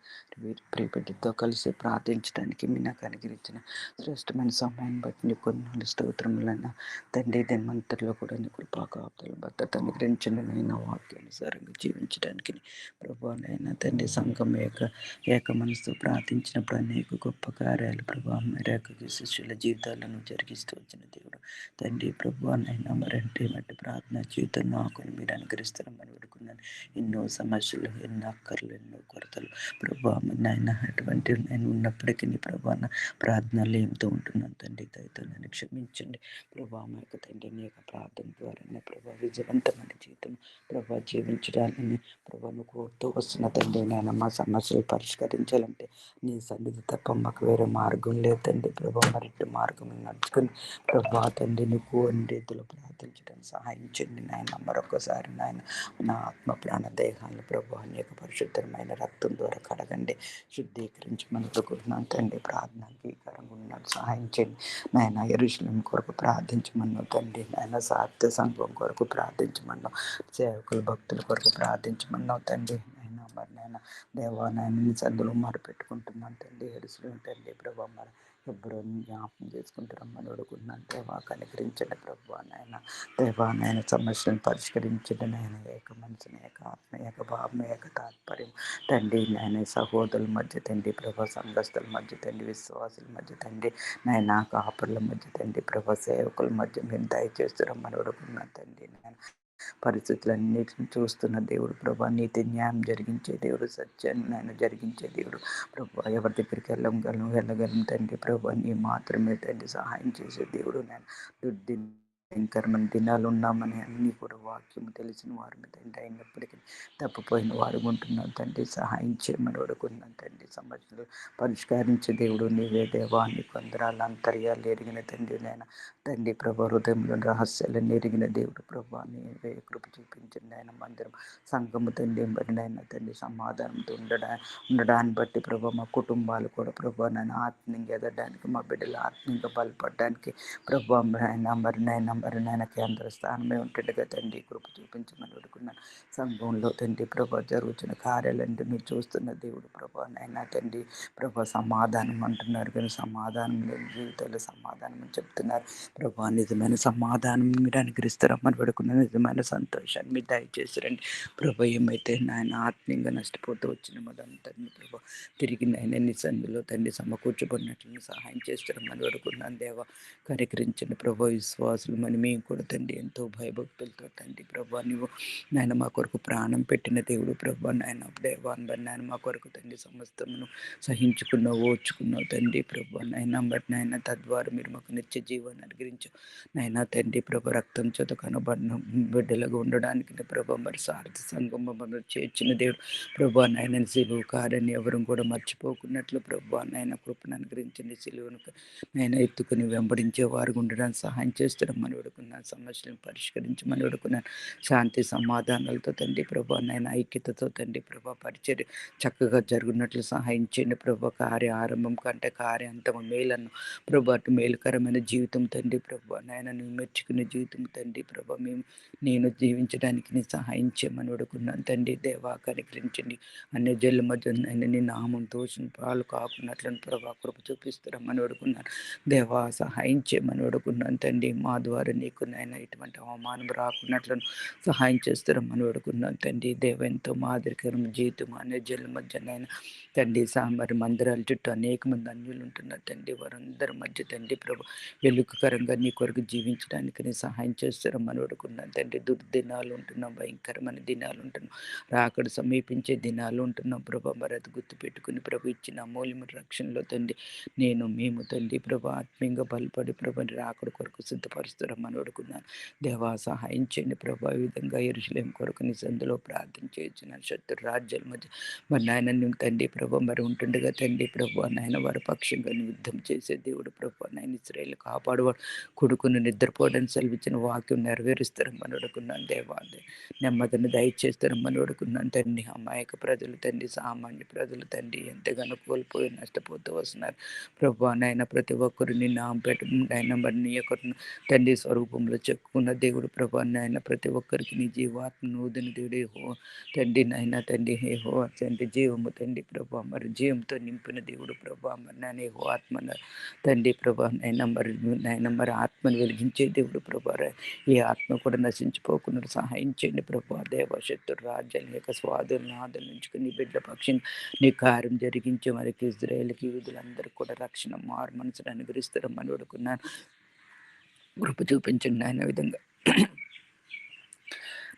ప్రియపెట్టితో కలిసి ప్రార్థించడానికి మీ నాకు అనుగ్రహించిన శ్రేష్టమైన సమయాన్ని బట్టి నీ కొందనాలు స్తోత్రములైనా తండ్రి. దినమంతట్లో కూడా నీ కృపాకాపుతల భద్రత అనుగ్రహించిన నైనా వాక్యానుసారంగా జీవించడానికి ప్రభానైనా తండ్రి. సంఘం ఏక మనసుతో ప్రార్థించినప్పుడు అనేక గొప్ప కార్యాలు ప్రభావం మేరకు శిష్యుల జీవితాలను జరిగిస్తూ వచ్చిన దేవుడు తండ్రి. ప్రభానైనా మరంటే మట్టి ప్రార్థన జీవితంలో ఆకుని మీరు అనుగ్రహిస్తారని వేడుకున్నాను. ఎన్నో సమస్యలు, ఎన్నో అక్కర్లు, ఎన్నో కొరతలు ప్రభావైనా అటువంటి నేను ఉన్నప్పటికీ నీ ప్రభాన ప్రార్థనలు ఏమితో ఉంటున్నాను తండ్రి. దయతో నన్ను క్షమించండి ప్రభావ. యొక్క తండ్రి నీ యొక్క ప్రార్థన ద్వారానే ప్రభావ విజయవంతమైన జీవితం ప్రభావ జీవించడాన్ని ప్రభావం కోరుతూ వస్తున్న తండ్రి. నేను మా సమస్యలు పరిష్కరించాలంటే నీ సన్నిధి తప్ప మాకు వేరే మార్గం లేదు తండ్రి. ప్రభావ మరిటి మార్గం నడుచుకుని ప్రభావ తండ్రి నీకు అన్ని రీతిలో ప్రార్థించడానికి సహాయం చేయండి నాయన. మరొకసారి నాయన నా ఆత్మ ప్రాణ దేహాన్ని ప్రభావ నీ యొక్క పరిశుద్ధమైన రక్తం ద్వారా కడగండి, శుద్ధీకరించి మనకున్నాను తండ్రి. ప్రార్థన అంగీకారంగా ఉన్నాడు సహాయం చేయండి నాయన. యెరూషలేము కొరకు ప్రార్థించమన్నావు తండ్రి. నాయన సాత్య సంఘం కొరకు ప్రార్థించమన్నావు, సేవకుల భక్తుల కొరకు ప్రార్థించమన్నావు తండ్రి. మరి నాయన దేవా నాయన నీ సందులో మరి పెట్టుకుంటున్నాను తండ్రి. యెరూషలేము తండ్రి ప్రభావ మరి ఎప్పుడో జ్ఞాపకం చేసుకుంటారమ్మని అడుగుతున్నాను దేవా. కనికరించండి ప్రభావ నాయన. దేవా నాయన సమస్యను పరిష్కరించండి నాయన. ఏక మనసుని, ఏక ఆత్మ, ఏక భావం, ఏక తాత్పర్యం తండ్రి. నాయన సహోదరుల మధ్య తండ్రి ప్రభా, సంఘస్థుల మధ్య తండ్రి, విశ్వాసుల మధ్య తండ్రి, నాయన కాపర్ల మధ్య తండ్రి ప్రభా, సేవకుల మధ్య మేము దయచేస్తారమ్మని అడుగుతున్నాను తండ్రి. నాయన పరిస్థితులన్నిటిని చూస్తున్న దేవుడు ప్రభా, నీతి న్యాయం జరిగించే దేవుడు, సత్యాన్ని నాయన జరిగించే దేవుడు ప్రభా. ఎవరి దగ్గరికి వెళ్ళగలం తండ్రి ప్రభా. నీ మాత్రమే తండ్రి సహాయం చేసే దేవుడు. నేను భయంకరమైన దినాలు ఉన్నామని అన్నీ కూడా వాక్యం తెలిసిన వారిని తండ్రి. అయినప్పటికీ తప్పిపోయిన వారు ఉంటున్నాను తండ్రి. సహాయం చేయమని అడుగుతున్నాను తండ్రి. సమస్యలు పరిష్కరించే దేవుడు నీవే దేవా. నీ కొందరాలు అంతర్యాలు ఎరిగిన తండ్రి నేను తండ్రి ప్రభా. హృదయంలో రహస్యాలను ఎరిగిన దేవుడు ప్రభా. నీవే కృప చూపించండి ఆయన. మందిరం సంఘము తండ్రి బడినైనా తండ్రి సమాధానంతో ఉండడాన్ని బట్టి ప్రభా మా కుటుంబాలు కూడా ప్రభా నన్ను ఆత్మీయంగా ఎదగడానికి, మా బిడ్డలు ఆత్మీయంగా బలపడడానికి ప్రభా నాయన మరి నాయన మరి నాయన కేంద్ర స్థానమే ఉంటుండగా తండ్రి కృప చూపించమని వేడుకున్నాను. సంఘంలో తండ్రి ప్రభా జరుగుతున్న కార్యాలంటే మీరు చూస్తున్న దేవుడు ప్రభా నాయన తండ్రి ప్రభా సమాధానం అంటున్నారు కానీ సమాధానం లేని జీవితాల్లో సమాధానం అని చెప్తున్నారు ప్రభా. నిజమైన సమాధానం మీరు అనుగ్రహిస్తారమ్మని వేడుకున్నాను. నిజమైన సంతోషాన్ని మీరు దయచేసి రండి ప్రభా. ఏమైతే నాయన ఆత్మీయంగా నష్టపోతూ వచ్చిన మదంతని ప్రభా తిరిగి నాయన నీ సన్నిధిలో తండ్రి సమకూర్చబడినట్లు సహాయం చేస్తారమ్మని వేడుకున్నాను దేవా. కనికరించండి ప్రభా. విశ్వాసులు మరి మేము కూడా తండ్రి ఎంతో భయభక్తులతో తండ్రి ప్రభా నువ్వు నాయన మా కొరకు ప్రాణం పెట్టిన దేవుడు ప్రభా నాయన దేవా. నాయన మా కొరకు తండ్రి సమస్తమును సహించుకున్నావు ఓర్చుకున్నావు తండ్రి ప్రభా నాయన. బట్ నాయన తద్వారా మీరు మాకు నిత్య జీవాన్ని అనుగ్రహించు నాయన తండ్రి ప్రభా. రక్తం చేత కనబడిన బిడ్డలుగా ఉండడానికి ప్రభా మరి సారథి సంఘం మమ్మల్ని చేర్చిన దేవుడు ప్రభా నాయన. సిలువు కార్యాన్ని ఎవరు కూడా మర్చిపోకున్నట్లు ప్రభా నాయన కృపను అనుగ్రహించండి. సిలువను నేను ఎత్తుకుని వెంబడించే వారు ఉండడానికి సహాయం చేస్తారమ్మని వేడుకున్నాను. సమస్యలను పరిష్కరించమని వేడుకున్నాను. శాంతి సమాధానాలతో తండ్రి ప్రభా నాయన ఐక్యతతో తండ్రి ప్రభా పరిచర్య చక్కగా జరుగునట్లు సహాయం చేయండి ప్రభా. కార్య ఆరంభం కంటే కార్యాంతం మేలను ప్రభా అటు మేలుకరమైన జీవితం తండ్రి ప్రభా నాయన నువ్వు మెచ్చుకునే జీవితం తండ్రి ప్రభా నేను జీవించడానికి నీ సహాయం చేయమని వేడుకున్నాను తండ్రి దేవా. కనికరించండి అన్ని జల్లు మధ్య ఆయన నీ నామం దోషం పాలు కాకున్నట్లను ప్రభా కృప చూపిస్తారమ్మని వేడుకున్నాను దేవా. సహాయం చేయమని వేడుకున్నాను తండ్రి. మా ద్వారా నీకు నాయన ఇటువంటి అవమానం రాకున్నట్లను సహాయం చేస్తారమ్మని వేడుకున్నాను తండ్రి దేవ. ఎంతో మాదిరికరం జీవితం అనే జల్లు మధ్య నాయన తండ్రి సాంబారి మందిరాల చుట్టూ అనేక మంది అన్యులు ఉంటున్నారు తండ్రి. వారందరి మధ్య తండ్రి ప్రభు వెలుగుకరంగా నీ కొరకు జీవించడానికి నీ సహాయం చేస్తారమ్మని వేడుకున్నాను తండ్రి. దుర్దినాలు ఉంటున్నాం, భయంకరమైన దినాలు ఉంటున్నాం, రాకడ సమీపించే దినాలు ఉంటున్నాం ప్రభా. మరి అది గుర్తుపెట్టుకుని ప్రభు ఇచ్చిన అమూల్యమైన రక్షణలో తండ్రి మేము తండ్రి ప్రభు ఆత్మీయంగా బలపడి ప్రభు రాకడ కొరకు సిద్ధపరుస్తారమ్మని వేడుకున్నాను దేవా. సహాయం చేయండి ప్రభా. ఈ విధంగా యెరూషలేము కొరకు నీ సందులో ప్రార్థన చేయించిన శత్రు రాజ్యాల మధ్య మరి నాయన నువ్వు తండ్రి ప్రభు మరి ఉంటుండగా తండ్రి ప్రభు నాయన వారి పక్షంగా యుద్ధం చేసే దేవుడు ప్రభు నాయన ఇశ్రాయేలు కాపాడువాడు కొడుకును నిద్రపోవడానికి సెలవిచ్చిన వాక్యం నెరవేరుస్తారమ్మని వేడుకున్నాను దేవా. నెమ్మదిని దయచేస్తారమ్మని వేడుకున్నాను తండ్రి. అమాయక ప్రజలు తండ్రి సామాన్య ప్రజలు తండ్రి ఎంతగానో కోల్పోయి నష్టపోతూ వస్తున్నారు ప్రభు నాయన. ప్రతి ఒక్కరు నీ నామం నాయన మరి నీ యొక్క తండ్రి స్వరూపంలో చెప్పుకున్న దేవుడు ప్రభు నాయన. ప్రతి ఒక్కరికి నీ జీవాత్మ నూదిన దేవుడు తండ్రి నాయన తండ్రి హో తండ్రి జీవము తండ్రి ప్రభా మరి జీవంతో నింపిన దేవుడు ప్రభా మరి నాయన ఆత్మ తండ్రి ప్రభా నాయన మరి ఆత్మను వెలిగించే దేవుడు ప్రభా. ఈ ఆత్మ కూడా నశించిపోకుండా సహాయం చేయండి ప్రభా దేవ. శత్రు రాజ్యాల యొక్క స్వాధులను ఆదరించుకుని బిడ్డ పక్షిని నీ కార్యం జరిగించే మరికి ఇజ్రాయేల్కి యూదులందరికీ కూడా రక్షణ మారు మనసును అనుగ్రహిస్తారమ్మని వేడుకున్నాను. కృప చూపించండి ఆయన విధంగా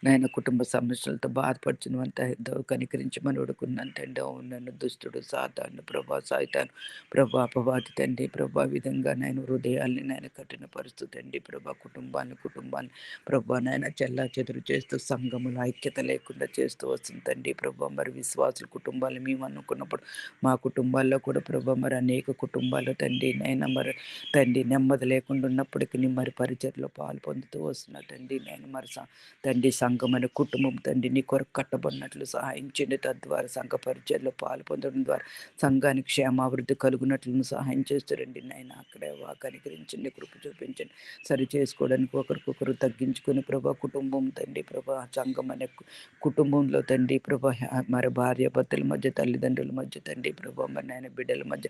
నాయన. కుటుంబ సమస్యలతో బాధపడుచున్నంత ఎంతో కనికరించమని వేడుకున్నాను తండ్రి. అవును నన్ను దుష్టుడు సాతాను ప్రభా సాయితాను ప్రభా అపవాది తండ్రి ప్రభా విధంగా నేను హృదయాల్ని నాయన కఠినపరుస్తూ తండ్రి ప్రభా కుటుంబాన్ని ప్రభా నాయన చెల్లా చెదురు చేస్తూ సంఘములు ఐక్యత లేకుండా చేస్తూ వస్తుంది తండ్రి ప్రభా. మరి విశ్వాసుల కుటుంబాలు మేము అనుకున్నప్పుడు మా కుటుంబాల్లో కూడా ప్రభా మరి అనేక కుటుంబాలు తండ్రి నాయన మరి తండ్రి నెమ్మది లేకుండా ఉన్నప్పటికీ మరి పరిచర్లో పాలు పొందుతూ వస్తున్నా తండ్రి. నేను మరి తండ్రి సంఘమైన కుటుంబం తండ్రి నీ కొరకు కట్టబడినట్లు సహాయం చేయండి. తద్వారా సంఘ పరిచయలో పాలు పొందడం ద్వారా సంఘానికి క్షేమాభివృద్ధి కలుగునట్లు సహాయం చేస్తారండి నాయన. అక్కడే కనికరించండి, కృప చూపించండి. సరి చేసుకోవడానికి ఒకరికొకరు తగ్గించుకుని ప్రభా కుటుంబం తండ్రి ప్రభా సంఘం అనే కుటుంబంలో తండ్రి ప్రభా మరి భార్య భర్తల మధ్య తల్లిదండ్రుల మధ్య తండ్రి ప్రభా మరి నాయన బిడ్డల మధ్య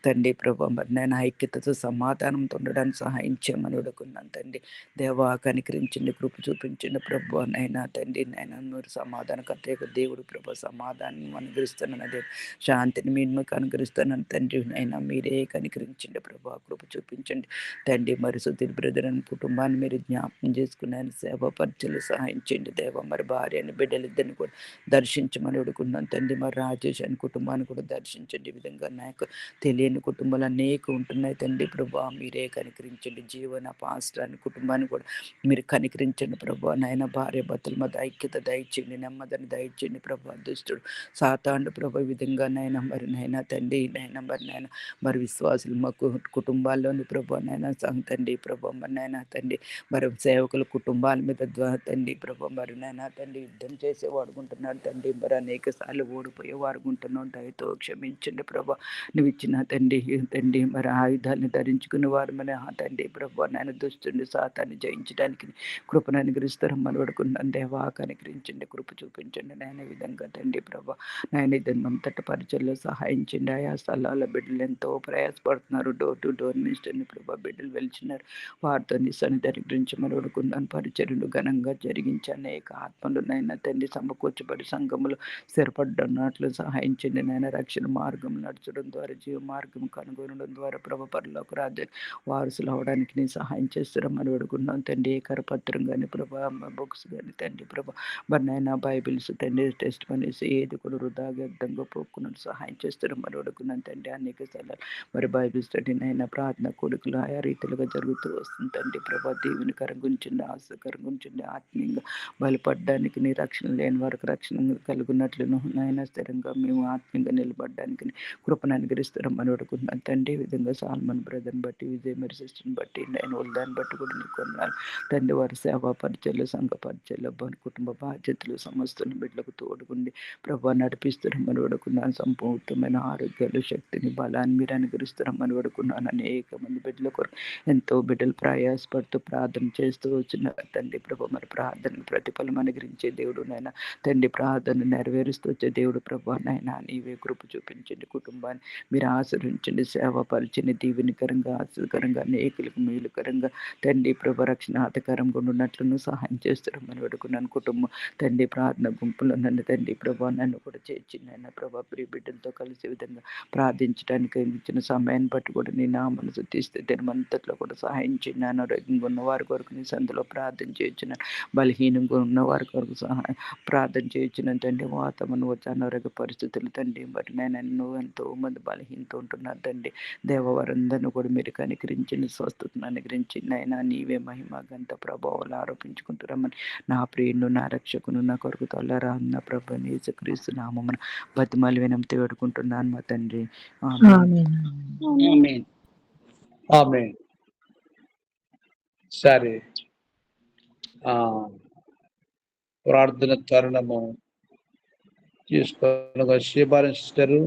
తండ్రి ప్రభా మరి నాయన ఐక్యతతో సమాధానంతో ఉండడానికి సహాయం చేయమని వేడుకున్నాను తండ్రి దేవా. కనికరించండి, కృప చూపించండి ప్రభా నైనా తండ్రి నైనా మీరు సమాధానకర్త దేవుడు ప్రభా. సమాధానం అనుగ్రహిస్తానని అదే శాంతిని మీకు అనుగ్రహిస్తానని తండ్రి నైనా మీరే కనికరించండి ప్రభా. కృప చూపించండి తండ్రి. మరి సుధీర్ బ్రదర్ అని కుటుంబాన్ని మీరు జ్ఞాపకం చేసుకుని ఆయన సేవ పరిచయలు సహాయం చేయండి దేవా. మరి భార్య అని బిడ్డలిద్దరిని కూడా దర్శించమని అడుగున్నాను తండ్రి. మరి రాజేష్ అని కుటుంబాన్ని కూడా దర్శించండి. ఈ విధంగా నాకు తెలియని కుటుంబాలు అనేక ఉంటున్నాయి తండ్రి ప్రభా. మీరే కనికరించండి. జీవన పాస్టర్ అని కుటుంబాన్ని కూడా మీరు కనికరించండి ప్రభా. నాయన భార్య కుటుంబతుల మధ్య ఐక్యత దయచేయండి, నెమ్మదిని దయచేయండి ప్రభా. దుష్టుడు సాతాండు ప్రభు ఈ విధంగా నైనా మరి నైనా తండ్రి నైనా మరి నైనా మరి విశ్వాసులు మా కుటుంబాల్లోని ప్రభు నైనా తండ్రి ప్రభు మరి నైనా తండ్రి మరి సేవకుల కుటుంబాల మీద తండ్రి ప్రభు మరి నైనా తండ్రి యుద్ధం చేసేవాడు ఉంటున్నాడు తండ్రి. మరి అనేక సార్లు ఓడిపోయేవారు ఉంటున్నాం. దయతో క్షమించండి ప్రభా. నువ్వు ఇచ్చిన తండ్రి మరి ఆయుధాన్ని ధరించుకున్న వారు మన తండ్రి ప్రభు నేను దుష్టుని సాతాన్ని జయించడానికి కృపను అనుగ్రహిస్తారని పడుకున్నాను. దేవా కనికరించండి, కృప చూపించండి నాయన. విధంగా తండ్రి ప్రభా నాయన ఇదంతటి పరిచయలో సహాయించండి. ఆయా స్థలాల బిడ్డలు ఎంతో ప్రయాసపడుతున్నారు. డోర్ టు డోర్ మినిస్టర్ని ప్రభా బిడ్డలు వెలిచినారు. వారితో నీ సన్నిధిని గురించి మనవడుకున్నాను. పరిచర్యలు ఘనంగా జరిగించి అనేక ఆత్మలు నైనా తండ్రి సమకూర్చబడి సంఘములు స్థిరపడ్డన్నట్లు సహాయించండి నాయన. రక్షణ మార్గం నడచడం ద్వారా జీవ మార్గం కనుగొనడం ద్వారా ప్రభు పరలోక రాజ్య వారసులు అవడానికి నీ సహాయం చేస్తారని అడుగుతున్నాం తండ్రి. ఏ కరపత్రం కానీ ప్రభా బుక్స్ కానీ తండ్రి ప్రభా మరి నాయన బైబిల్స్ తండ్రి టెస్ట్ అనేసి ఏది కూడా వృధాగా అడ్డంగా పోకున్నట్టు సహాయం చేస్తారని అడుగుతున్నాను తండ్రి. అనేక స్థలాలు మరి బైబిల్ స్టడీ నైనా ప్రార్థన కొడుకులు ఆయా రీతిలుగా జరుగుతూ వస్తుంది తండ్రి ప్రభా. దీవెనకరం గుంచండి, ఆశకరం గుంచండి. ఆత్మీయంగా బయలుపడడానికి నీ రక్షణ లేని వారికి రక్షణ కలుగున్నట్లును నాయన స్థిరంగా మేము ఆత్మీయంగా నిలబడడానికి కృపను అనుగ్రహిస్తారని అడుగుతున్నాను తండ్రి. ఈ విధంగా సాల్మన్ బ్రదర్ని బట్టి విజయ్ మరి సిస్టర్ని బట్టి నేను దాన్ని బట్టి కూడా నీకు కొన్నాను తండ్రి. వారి సేవా పరిచయలు సంఘ పరిచయలు కుటుంబ బాధ్యతలు సమస్తను బిడ్డలకు తోడుగుండి ప్రభా నడిపిస్తారని అడుగుతున్నాను. సంపూర్ణమైన ఆరోగ్యాలు శక్తిని బలాన్ని మీరు అనుగ్రహిస్తారని అడుగుతున్నాను. అనేక మంది బిడ్డల కొరకు ఎంతో బిడ్డలు ప్రయాసపడుతూ ప్రార్థన చేస్తూ వచ్చిన తండ్రి ప్రభు మరి ప్రార్థన ప్రతిఫలం అనుగ్రహించే దేవుడు నాయన తండ్రి. ప్రార్థన నెరవేరుస్తూ వచ్చే దేవుడు ప్రభు నాయన నీవే కృప చూపించండి. కుటుంబాన్ని మీరు ఆశ్రయించండి. సేవ పరిచయని దీవెనకరంగా ఆశ్చర్యకరంగా అనేకులకు మేలుకరంగా తండ్రి ప్రభు రక్షణాధికారంగా ఉన్నట్లను సహాయం చేస్తారని అడుగున్నాను. కుటుంబం తండ్రి ప్రార్థన గుంపులో నన్ను తండ్రి ప్రభు నన్ను కూడా చేర్చిందన్న ప్రభా. ప్రియ బిడ్డలతో కలిసే విధంగా ప్రార్థించడానికి ఇచ్చిన సమయాన్ని బట్టి కూడా నీ నామను శుద్ధిస్తే దినమంతట్లో కూడా సహాయం చేయండి. అనారోగ్యంగా ఉన్న వారి కొరకు నీ సందులో ప్రార్థన చేయించిన బలహీనంగా ఉన్న వారి కొరకు సహాయం ప్రార్థన చేయించిన తండ్రి. వాతావరణం వచ్చి అనారోగ్య పరిస్థితులు తండ్రి మరి నేను ఎంతో మంది బలహీనత ఉంటున్నారు తండ్రి. దేవవారందరిని కూడా మీరు కనికరించండి, స్వస్థతను అనుగ్రహించండి అయినా నీవే మహిమ గంత ప్రభావాలు ఆరోపించుకుంటున్నామని నా ప్రియుడు నా రక్షకును నా కొరకు తొలరా అన్న ప్రభు యేసుక్రీస్తు నామమున బతిమాలి వినంతి వేడుకుంటున్నాను మా తండ్రి. ఆమేన్. ఆమేన్. ఆమేన్. సరే, ప్రార్థన తరుణము తీసుకొని శిబారం సిస్టరు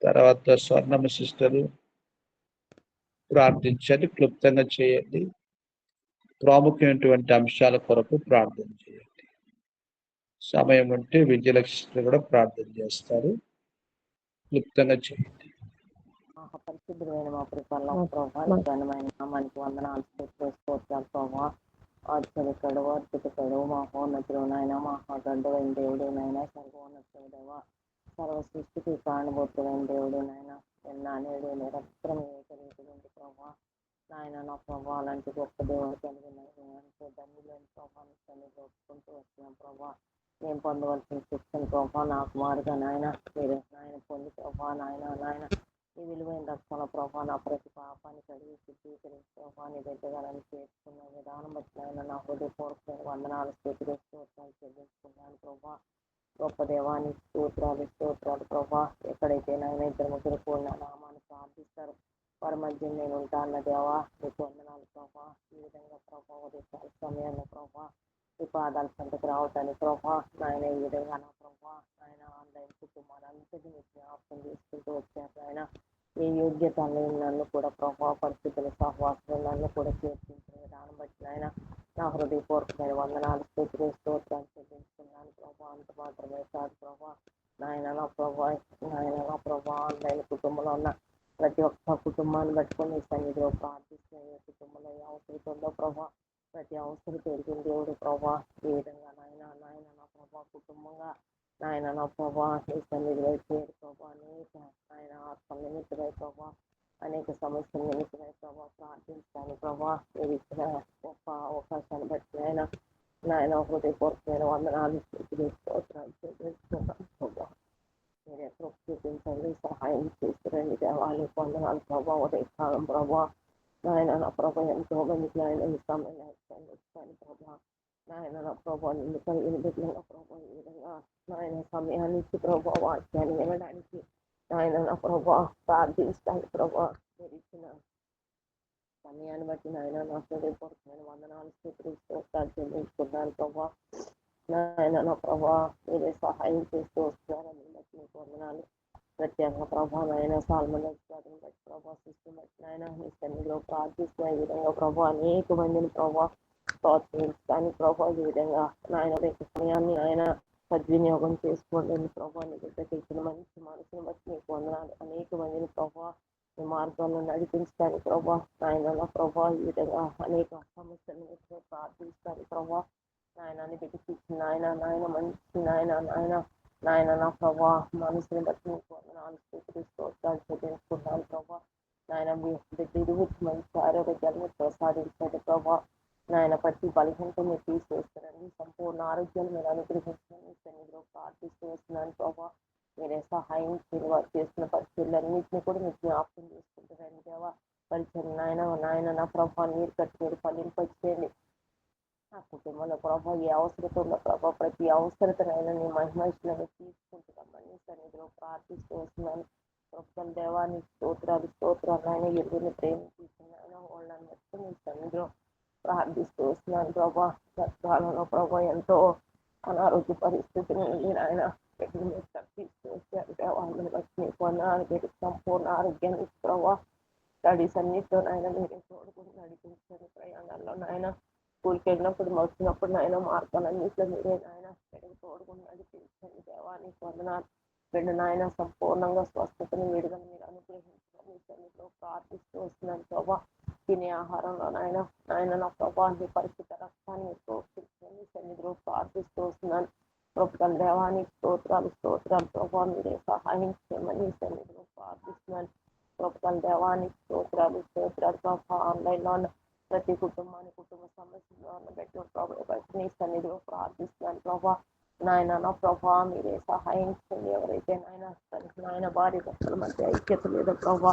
తర్వాత స్వర్ణమ్మ సిస్టరు ప్రార్థించండి. క్లుప్తంగా చేయండి. ప్రాముఖ్యమైనటువంటి అంశాల కొరకు ప్రార్థన చేయండి. సమయం ఉంటే విజయలక్ష్మి సిస్టర్ కూడా ప్రార్థన చేస్తారు. క్లుప్తంగా చేయండి. పరిశుద్ధమైన మా పరిపాలన ప్రభావ ఘనమైన నామానికి వందనాలు స్తోత్రాలు ప్రభావ. ఆశ్చర్యకడు అద్భుతకడు మహోన్నతుడు నాయన మహాగండవైన దేవుడు నాయన సర్వోన్నతుడవ సర్వ సృష్టికి కారణభూతుడైన దేవుడు నాయన నిన్న నేడు నిరంతరం ఏకరీతింది ప్రభావ. నాయన నా ప్రభావ అలాంటి గొప్ప దేవుడు కలిగిన ధన్యులైన ప్రభావాన్ని ఒప్పుకుంటూ వచ్చినాం ప్రభావ. నేను పొందవలసిన శిక్షణ ప్రభావ నాకు మారుగా నాయన మీరు నాయన పొంది ప్రభావ నాయన ఈ విలువైన రక్షణ ప్రభావ నా ప్రతి పాపాన్ని కలిగి శుద్ధీకరించి ప్రభావాన్ని దగ్గరని చేసుకున్న విధానం బట్టి ఆయన నా హృదయపూర్వకమైన వందనాలు స్తోత్రాలు చెల్లించుకున్నాను ప్రభావ. గొప్ప దేవాన్ని స్తోత్రాలు ప్రభావ. ఎక్కడైతే నాయన ఇద్దరు ముగ్గురు కూడిన నామాన్ని ప్రార్థిస్తారు వారి మధ్య నేను ఉంటాను దేవా. మీకు వందనాలు ప్రభావ. ఈ విధంగా ప్రభావ ఉదయ సమయంలో ప్రభావ ఈ పాదాల సంతకు రావటానికి ప్రభావ నాయన ఈ విధంగా నా ప్రభావ ఆయన ఆన్లైన్ కుటుంబాలంతటి మీకు జ్ఞాపకం చేసుకుంటూ వచ్చారు ఆయన. ఏ యోగ్యత నన్ను కూడా ప్రభావ పరిస్థితుల సహవాసులు నన్ను కూడా చేర్పించిన విధానం బట్టి ఆయన నా హృదయపూర్వకమైన వందనాలు స్తోత్రాలు చెల్లించుకున్నాను ప్రభావ. అంత మాత్రమే కాదు ప్రభావ నాయన నా ప్రభావ ఆన్లైన్ కుటుంబంలో ఉన్న ప్రతి ఒక్క కుటుంబాన్ని పట్టుకొని ఈ సన్నిధిలో ప్రార్థిస్తున్న ఏ కుటుంబంలో ఏ అవసరం ఉందో ప్రభావ ప్రతి అవసరం తెలిసిన దేవుడు ప్రభావ. ఈ విధంగా నాయన నా ప్రభావ కుటుంబంగా నాయన నా ప్రభావ ఈ సన్నిధిలో చేరు ప్రభావ అనేక ఆయన ఆత్మ నిమిత్తమై ప్రభావ అనేక సమస్యల నిమిత్తమై ప్రభావ ప్రార్థించాను ప్రభావ. మీరు ఇచ్చిన గొప్ప అవకాశాన్ని బట్టి నాయన హృదయపూర్వకమైన వందనాలు స్తోత్రాలు చెల్లిస్తున్నాను ప్రభావ. మీరు ఎక్కడ చూపించండి, సహాయం చేస్తురండి దేవాలయ వందనాలు ప్రభావ. ఉదయకాలం ప్రభావ నాయన నా ప్రభావ ఎంతో మందికి ఆయన ఈ సమయం ప్రభావ నాయన నా ప్రభా నిన్ను కలిగిన బిడ్డలుగా ప్రభా ఈ విధంగా నాయన సమయాన్ని ఇచ్చి ప్రభా వాక్యాన్ని వినడానికి నాయన నా ప్రభా ప్రార్థిస్తాను ప్రభా మీరు ఇచ్చిన సమయాన్ని బట్టి నాయన నా హృదయపూర్వకమైన వందనాలు స్తోత్రాలు చెల్లించుకున్నాను ప్రభా. నాయన నా ప్రభా మీరే సహాయం చేస్తూ వస్తున్నారని బట్టి మీకు వందనాలు. ప్రత్యేకంగా ప్రభా నాయన సాల్మన్ బట్టి ప్రభా సిస్టమ్ బట్టి నాయన మీ సన్నిధిలో ప్రార్థిస్తున్న ఈ విధంగా ప్రభా అనేక మందిని ప్రభా ప్రోత్సహించడానికి ప్రభా ఈ విధంగా నాయన రేపు సమయాన్ని ఆయన సద్వినియోగం చేసుకోండి ప్రభా నీ బిడ్డకి ఇచ్చిన మంచి మనసుని బట్టి మీకు వందనాలు. అనేక మందిని ప్రభా ఈ మార్గాల్లో నడిపించడానికి ప్రభా నాయన నా ప్రభా ఈ విధంగా అనేక సమస్యలను ప్రార్థిస్తాను ప్రభా నాయన బిడ్డకి ఇచ్చిన నాయన మంచి నాయన నా ప్రభా మనసుని బట్టి మీకు వందనాలు స్తోత్రాలు చెల్లించుకుంటాను ప్రభా. నాయన మీ బిడ్డ ఇరువురికి మంచి ఆరోగ్యాలను ప్రసాదించండి ప్రభా. నాయన ప్రతి బలహీనత మీరు తీసివేస్తారండి. సంపూర్ణ ఆరోగ్యాలు మీరు అనుగ్రహించండి. సన్నిధిలో ప్రార్థిస్తూ వస్తున్నాను ప్రభా. మీరే సహాయం చేయండి. వారు చేస్తున్న పరిస్థితులన్నింటినీ కూడా మీరు జ్ఞాపకం చేసుకుంటారండి దేవా. పరిచయం నాయన నా ప్రభా నీరు కట్టి మీరు ఫలింపచేయండి. ఆ కుటుంబంలో ప్రభా ఏ అవసరత ఉందో ప్రభా ప్రతి అవసరతనైనా నీ మహిమను తీసుకుంటున్నామని సన్నిధిలో ప్రార్థిస్తూ వస్తున్నాను. ప్రభుత్వం దేవాన్ని స్తోత్రాలు ఆయన ఎరువుని ప్రేమించిన వాళ్ళని బట్టి మీ సన్నిధిలో ప్రార్థిస్తూ వస్తున్నాను ప్రభా. గతకాలంలో ప్రభా ఎంతో అనారోగ్య పరిస్థితుల నుండి ఆయన తప్పిస్తూ వచ్చారు దేవాన్ని బట్టి మీకు వందనాలు. సంపూర్ణ ఆరోగ్యాన్ని ప్రభా స్టడీస్ అన్నిటిలో నాయన మీరే తోడుకుని నడిపించండి. ప్రయాణాల్లో నాయన స్కూల్కి వెళ్ళినప్పుడు వచ్చినప్పుడు నాయన మార్గాలన్నింటిలో మీరే నాయన తోడుకుని నడిపించండి దేవానికి వందనాలు. బిడ్డ నాయన సంపూర్ణంగా స్వస్థతని విడుదల మీరు అనుగ్రహించండి. సన్నిధిలో ప్రార్థిస్తూ వస్తున్నాను ప్రభా. తినే ఆహారంలో నాయన నా ప్రభా నీ పరిస్థితి రక్తాన్ని ప్రోత్సహించండి. సన్నిధిలో ప్రార్థిస్తూ వస్తున్నాను. ప్రభుత్వం దేవానికి స్తోత్రాలు ప్రభా మీరే సహాయం చేయమని సన్నిధిలో ప్రార్థిస్తున్నాను. ప్రభుత్వం దేవానికి స్తోత్రాలు ప్రభా. ఆన్లైన్లో ఉన్న ప్రతి కుటుంబ సమస్యలో ఉన్న పెట్టిన ప్రభావ బట్టి నీ సన్నిధిలో ప్రార్థిస్తున్నాను ప్రభా. నాయన నా ప్రభా మీరే సహాయం చేయండి. ఎవరైతే నాయన భార్య భర్తల మధ్య ఐక్యత లేదా ప్రభా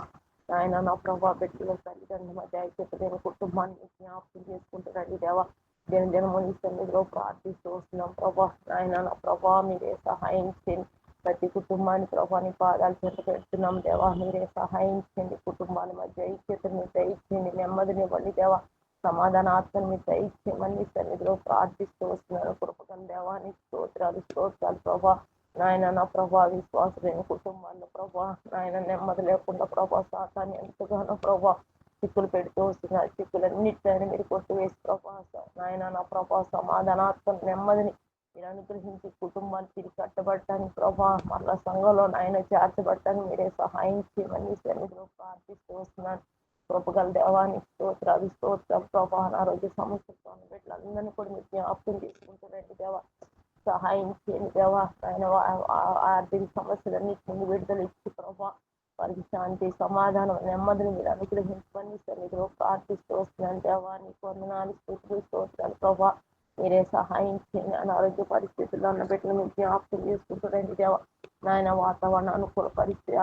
నాయన నా ప్రభా పెట్టిన తల్లిదండ్రుల మధ్య ఐక్యత లేని కుటుంబాన్ని జ్ఞాపకం చేసుకుంటున్నాడు దేవా. దినదినము నీ సన్నిధిలో ప్రార్థిస్తూ వస్తున్నాం ప్రభా. నాయన నా ప్రభా మీరే సహాయం చేయండి. ప్రతి కుటుంబాన్ని ప్రభా నీ పాదాలు చెంత పెడుతున్నాం దేవా. మీరే సహాయం చేయండి. కుటుంబాల మధ్య ఐక్యతను మీరు దయచేయండి. నెమ్మదినివ్వండి దేవా. సమాధాన ఆత్మని మీరు దయచేయమని సన్నిధిలో ప్రార్థిస్తూ వస్తున్నారు. కృపగల దేవానికి స్తోత్రాలు ప్రభా. నాయన నా ప్రభా విశ్వాసమైన కుటుంబాల్లో ప్రభా నాయన నెమ్మది లేకుండా ప్రభా సాతాన్ని ఎంతగానో ప్రభా చిక్కులు పెడుతూ వస్తున్నారు. చిక్కులన్నిటిని మీరు కొట్టివేసి ప్రభా నాయన నా ప్రభా సమాధానాత్మ నెమ్మదిని మీరు అనుగ్రహించి కుటుంబాన్ని తిరిగి కట్టబడటానికి ప్రభా మరలా సంఘంలో నాయన చేర్చబడటానికి మీరే సహాయం చేయమని సన్నిధిలో ప్రార్థిస్తూ వస్తున్నాను. కృపగల దేవానికి స్తోత్రాలు ప్రభా. అనారోగ్య సమస్యలతో ఉన్న బిడ్డలందరినీ కూడా మీరు జ్ఞాపకం తీసుకుంటారండి దేవా. సహాయం చేయండి దేవా. ఆయన ఆర్థిక సమస్యలన్నిటి నుండి విడుదల ఇచ్చి ప్రభా వారికి శాంతి సమాధానం నెమ్మదిని మీరు అనుగ్రహించమని సన్నిధిలో ప్రార్థిస్తూ వస్తున్నాను దేవా. నీకు వందనాలు స్తోత్రాలు ప్రభా. మీరే సహాయం చేయండి. అనారోగ్య పరిస్థితుల్లో ఉన్న బిడ్డలు మీరు జ్ఞాపకం చేసుకుంటారండి దేవా. నాయన వాతావరణ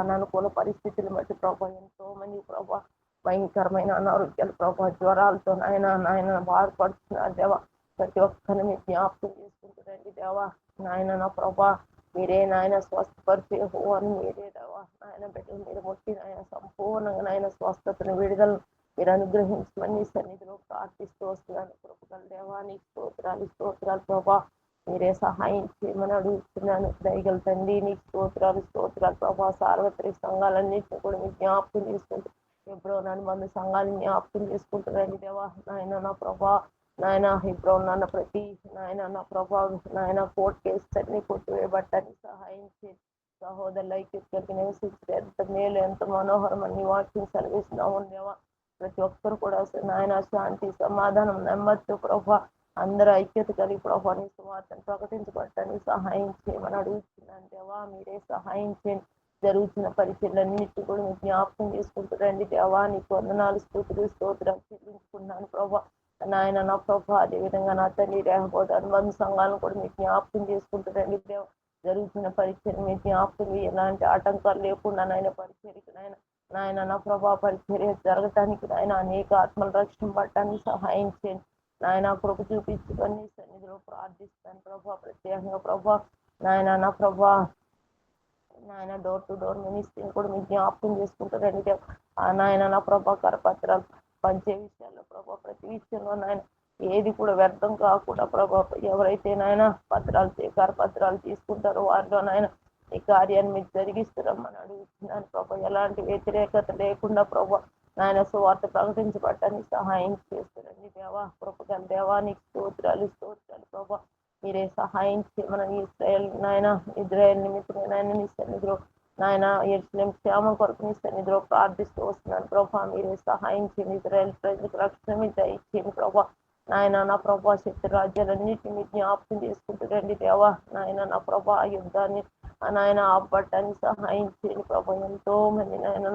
అనానుకూల పరిస్థితులు బట్టి ప్రభా ఎంతో మంది ప్రభా భయంకరమైన అనారోగ్యాలు ప్రభా జ్వరాలతో నాయన బాధపడుతున్నారు దేవా. ప్రతి ఒక్కరిని మీరు జ్ఞాపకం చేసుకుంటారండి దేవా. నాయన నా ప్రభా మీరే నాయన స్వస్థపరిచే అని మీరే దేవా. నాయన బిడ్డలు మీరు ముట్టి నాయన సంపూర్ణంగా నాయన స్వస్థతను విడుదలను మీరు అనుగ్రహించమని సన్నిధిలో ప్రార్థిస్తూ వస్తున్నాను. కృపగల దేవానికి స్తోత్రాలు ప్రభా. మీరే సహాయం చేయమని అడుగుతున్నాను. దయగల తండ్రి నీకు స్తోత్రాలు ప్రభా. సార్వత్రిక సంఘాలన్నింటినీ కూడా మీరు జ్ఞాపకం చేసుకుంటూ ఎప్పుడో మంది సంఘాలను జ్ఞాపకం చేసుకుంటారండి దేవా. నాయన నా ప్రభా నాయన ఇప్పుడు నాన్న ప్రతి నాయన నా ప్రభా నాయన కోర్టు కేసు అన్ని కొట్టివేయబట్టానికి సహాయం చేసి సహోదరుల ఐక్యతకి నివసించి ఎంత మేలు ఎంత మనోహరం అని వాక్యం సెలవిస్తున్నాము దేవా. ప్రతి ఒక్కరు కూడా నాయన శాంతి సమాధానం నెమ్మదితో ప్రభా అందరూ ఐక్యత కలిగి ప్రభా నీ సువార్తను ప్రకటించబడటానికి సహాయం చేయమని అడుగుతున్నాను దేవా. మీరే సహాయం చేయండి. జరుగుతున్న పరిచయలన్నింటినీ కూడా మీరు జ్ఞాపకం చేసుకుంటారండి దేవా. నీకు వందనాలు స్తోత్రాలు చెల్లించుకున్నాను ప్రభా. నాయన నా ప్రభా అదేవిధంగా నా తల్లి రేహబోధ అనుబంధ సంఘాలను కూడా మీరు జ్ఞాపకం చేసుకుంటారండి దేవ. జరుగుతున్న పరిచయం మీ జ్ఞాపకం ఎలాంటి ఆటంకాలు లేకుండా నాయన పరిచర్యకు నాయన నా ప్రభా పరిచర్య జరగటానికి నాయన అనేక ఆత్మలు రక్షణ పడటానికి సహాయం చేయండి. నాయన కృప చూపించుకొని నీ సన్నిధిలో ప్రార్థిస్తాను ప్రభా. ప్రత్యేకంగా ప్రభా నా ప్రభా నాయన డోర్ టు డోర్ మినిస్ట్రీని కూడా మీకు జ్ఞాపకం చేసుకుంటారండి. నాయన నా ప్రభా కరపత్రాలు పంచే విషయాల్లో ప్రభా ప్రతి విషయంలో నాయన ఏది కూడా వ్యర్థం కాకుండా ప్రభా ఎవరైతే నాయన కరపత్రాలు తీసుకుంటారో వారిలో నాయన ఈ కార్యాన్ని మీకు జరిగిస్తారమ్మని అడుగుతున్నాను ప్రభా. ఎలాంటి వ్యతిరేకత లేకుండా ప్రభా నాయన సువార్త ప్రకటించబడటానికి సహాయం చేస్తారండి దేవా. కృపగల దేవానికి స్తోత్రాలు ప్రభా. మీరే సహాయం చేయమని ఇజ్రాయెల్ నిమిత్తమే నాయన నీ సన్నిధిలో నాయన యెరూషలేం క్షేమం కొరకు నీ సన్నిధిలో ప్రార్థిస్తూ వస్తున్నాను ప్రభా. మీరే సహాయం చేయండి. ఇజ్రాయెల్ ప్రజలకు రక్షణ మీద దయచేయండి ప్రభా. నాయన నా ప్రభా శక్తి రాజ్యాలన్నింటినీ జ్ఞాపకం చేసుకుంటారండి దేవా. నాయన నా ప్రభా యుద్ధాన్ని నాయన ఆపట్టడానికి సహాయం చేయండి ప్రభా. ఎంతో మంది నాయన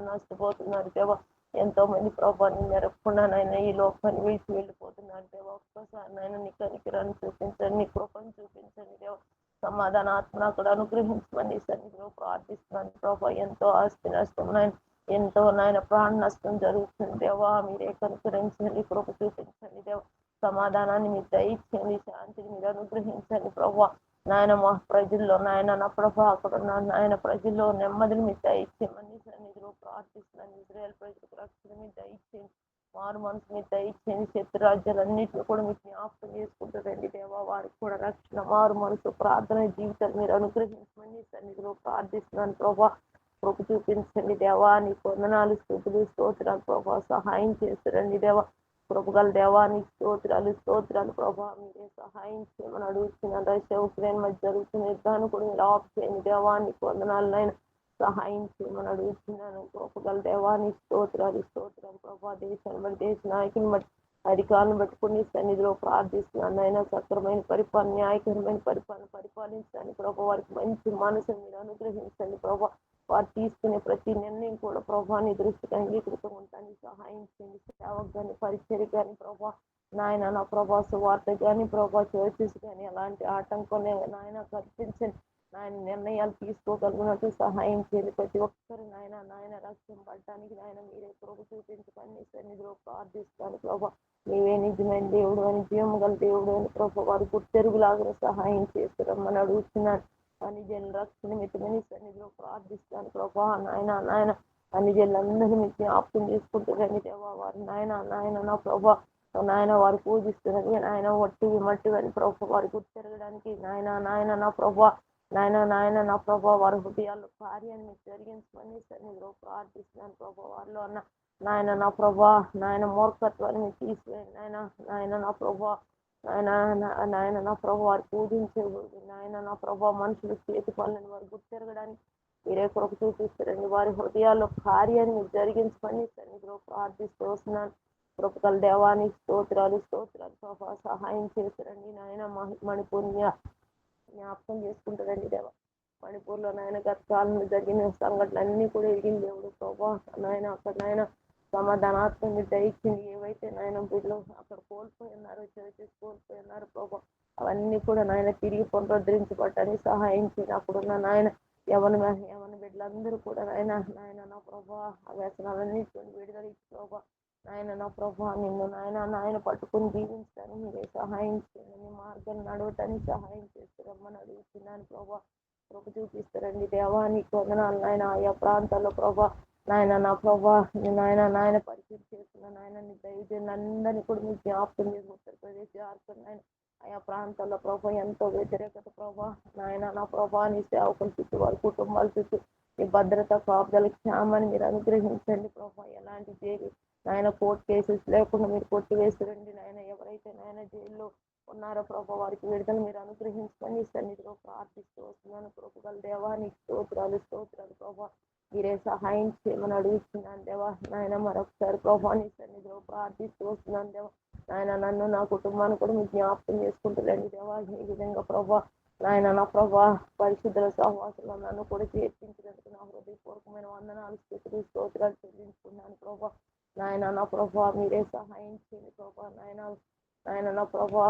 నష్టపోతున్నారు దేవా. ఎంతో మంది ప్రభా నిన్ను ఎరగకుండా నాయన ఈ లోకాన్ని విడిచి వెళ్ళిపోతున్నారు దేవా. ఒక్కసారి నాయన నీ కనికరాన్ని చూపించండి, నీ కృపను చూపించండి దేవా. సమాధానాత్మను అక్కడ అనుగ్రహించమని సన్నిధిలో ప్రార్థిస్తున్నాను ప్రభా. ఎంతో ఆస్తి నష్టం నాయన, ఎంతో నాయన ప్రాణ నష్టం జరుగుతుంది దేవా. మీరే కనుకరించండి, కృప చూపించండి దేవా. సమాధానాన్ని మీరు దయచేయండి, శాంతిని మీరు అనుగ్రహించండి ప్రభా. నాయన మా ప్రజల్లో నాయన నా ప్రభా అక్కడ నాయన ప్రజల్లో నెమ్మదిని మీరు దయచేయమని సన్నిధిలో ప్రార్థిస్తున్నాను. ఇజ్రాయెల్ ప్రజలకు రక్షణ మీరు దయచేయండి, మారు మనసు మీరు దయచేయండి. శత్రు రాజ్యాలన్నింటినీ కూడా మీరు జ్ఞాపకం చేసుకుంటారండి దేవా. వారికి కూడా రక్షణ, మారు మనసు, ప్రార్థన జీవితాలు మీరు అనుగ్రహించమని సన్నిధిలో ప్రార్థిస్తున్నాను ప్రభా. కృప చూపించండి దేవా. నీ వందనాలు, స్తుతులు, స్తోత్రాలు ప్రభా. సహాయం చేస్తారండి దేవా. కృపగల దేవానికి స్తోత్రాలు ప్రభా. మీరే సహాయం చేయమని అడుగుతున్నాను. రష్యా ఉక్రెయిన్ మధ్య జరుగుతున్న యుద్ధాన్ని కూడా మీరు ఆఫ్ చేయండి దేవానికి వందనాలైనా సహాయం చేయమని అడుగుతున్నాను. కృపగల దేవానికి స్తోత్రాలు ప్రభా. దేశాన్ని బట్టి, దేశ నాయకుని బట్టి, అధికారులను బట్టుకుని సన్నిధిలో ప్రార్థిస్తున్నాను. అయినా సక్రమైన పరిపాలన, న్యాయకరమైన పరిపాలించడానికి ప్రభా వారికి మంచి మనసుని మీరు అనుగ్రహించండి ప్రభా. వారు తీసుకునే ప్రతి నిర్ణయం కూడా ప్రభా నీ దృష్టికి అంగీకృతం ఉండటానికి సహాయం చేయండి. సేవకు కానీ, పరిచర్య కానీ ప్రభా నాయన నా ప్రభా, సువార్త కానీ ప్రభా, చర్చెస్ కానీ ఎలాంటి ఆటంకం నాయన కల్పించండి. నాయన నిర్ణయాలు తీసుకోగలిగినట్టు సహాయం చేయండి. ప్రతి ఒక్కరు నాయన రక్షింపడటానికి నాయన మీరే కృప చూపించుకొని సన్నిధిలో ప్రార్థిస్తాను ప్రభా. నీవే నిజమైన దేవుడు అని, జీవము గల దేవుడు అని ప్రభా వారు గుర్తెరుగులాగా సహాయం చేస్తారమ్మని అడుగుతున్నాను. అన్ని జనుల రక్షణ మితమని సన్నిధిలో ప్రార్థిస్తాను ప్రభా. నాయన అన్ని జనులందరినీ మీకు జ్ఞాపకం చేసుకుంటారని దేవా. వారు నాయన నా ప్రభా నాయన వారు పూజిస్తున్నది నాయన వట్టివి మట్టివి అని ప్రభా వారు గుర్తెరగడానికి నాయన నా ప్రభా నా ప్రభా వారి హృదయాల్లో కార్యాన్ని మీకు జరిగించమని సన్నిధిలో ప్రార్థిస్తున్నాను ప్రభా. వారిలో అన్న నాయన నా ప్రభా మూర్ఖత్వాన్ని మీరు తీసివేయండి నాయన నా ప్రభా నాయన నా ప్రభా వారు పూజించకూడదు నాయన నా ప్రభా. మనుషులు చేతి పనులను వారు గుర్తెరగడానికి మీరే కృప చూపిస్తారండి. వారి హృదయాల్లో కార్యాన్ని మీరు జరిగించమని సన్నిధిలో ప్రార్థిస్తూ వస్తున్నాను. కృపగల దేవానికి స్తోత్రాలు ప్రభా. సహాయం చేస్తారండి నాయన. మణిపూర్ జ్ఞాపకం చేసుకుంటారండి దేవ. మణిపూర్లో నాయన గత కాలంలో జరిగిన సంఘటనలన్నీ కూడా ఎరిగిన దేవుడు ప్రభా. అక్కడ సమాధానాత్మక మీరు దయచింది. ఏవైతే నాయన బిడ్డలు అక్కడ కోల్పోయి ఉన్నారో, చర్చెస్ కోల్పోయి ఉన్నారు ప్రభా, అవన్నీ కూడా నాయన తిరిగి పునరుద్ధరించబడటానికి సహాయం చేయండి. అక్కడున్న నాయన యవన బిడ్డలందరూ కూడా నాయన నా ప్రభా ఆ వ్యసనాలన్నింటిని విడుదల ఇచ్చి ప్రభా నాయన నా ప్రభా నిన్ను నాయన పట్టుకుని జీవించడానికి మీరే సహాయం చేయండి. నీ మార్గాన్ని నడవటానికి సహాయం చేస్తారమ్మని అడుగుతున్నాను ప్రభా. కృప చూపిస్తారండి దేవానికి వందనాలు నాయన. ఆయా ప్రాంతాల్లో ప్రభా నా ప్రభా నాయన పరిచయం చేస్తున్న నాయన నీ దైవజనులందరినీ కూడా మీకు జ్ఞాపకం చేసి ఉత్తరప్రదేశ్, జార్ఖండ్ నాయన ఆయా ప్రాంతాల్లో ప్రభా ఎంతో వ్యతిరేకత ప్రభా నా ప్రభా నీ సేవకుల చుట్టూ, వారి కుటుంబాల చుట్టూ మీ భద్రత, కాపుదల, క్షేమాన్ని మీరు అనుగ్రహించండి ప్రభా. ఎలాంటి నాయన కోర్టు కేసెస్ లేకుండా మీరు కొట్టివేస్తారండి నాయన. ఎవరైతే నాయన జైల్లో ఉన్నారో ప్రభా వారికి విడుదల మీరు అనుగ్రహించమని సన్నిధిలో ప్రార్థిస్తూ వస్తున్నాను. కృపగల దేవానికి స్తోత్రాలు ప్రభా. మీరే సహాయం చేయమని అడుగుతున్నాను దేవా. నాయన మరొకసారి ప్రభా నీ సన్నిధిలో ప్రార్థిస్తూ వస్తున్నాను దేవా. నాయన నన్ను, నా కుటుంబాన్ని కూడా మీరు జ్ఞాపకం చేసుకుంటారండి దేవా. ఈ విధంగా ప్రభా నా ప్రభా పరిశుద్ధుల సహవాసంలో నన్ను కూడా చేర్పించినందుకు నా హృదయపూర్వకమైన వందనాలు, స్తుతులు, స్తోత్రాలు చెల్లించుకున్నాను ప్రభా. నా ప్రభా మీరే సహాయం చేయండి ప్రభా. నాయన నా ప్రభా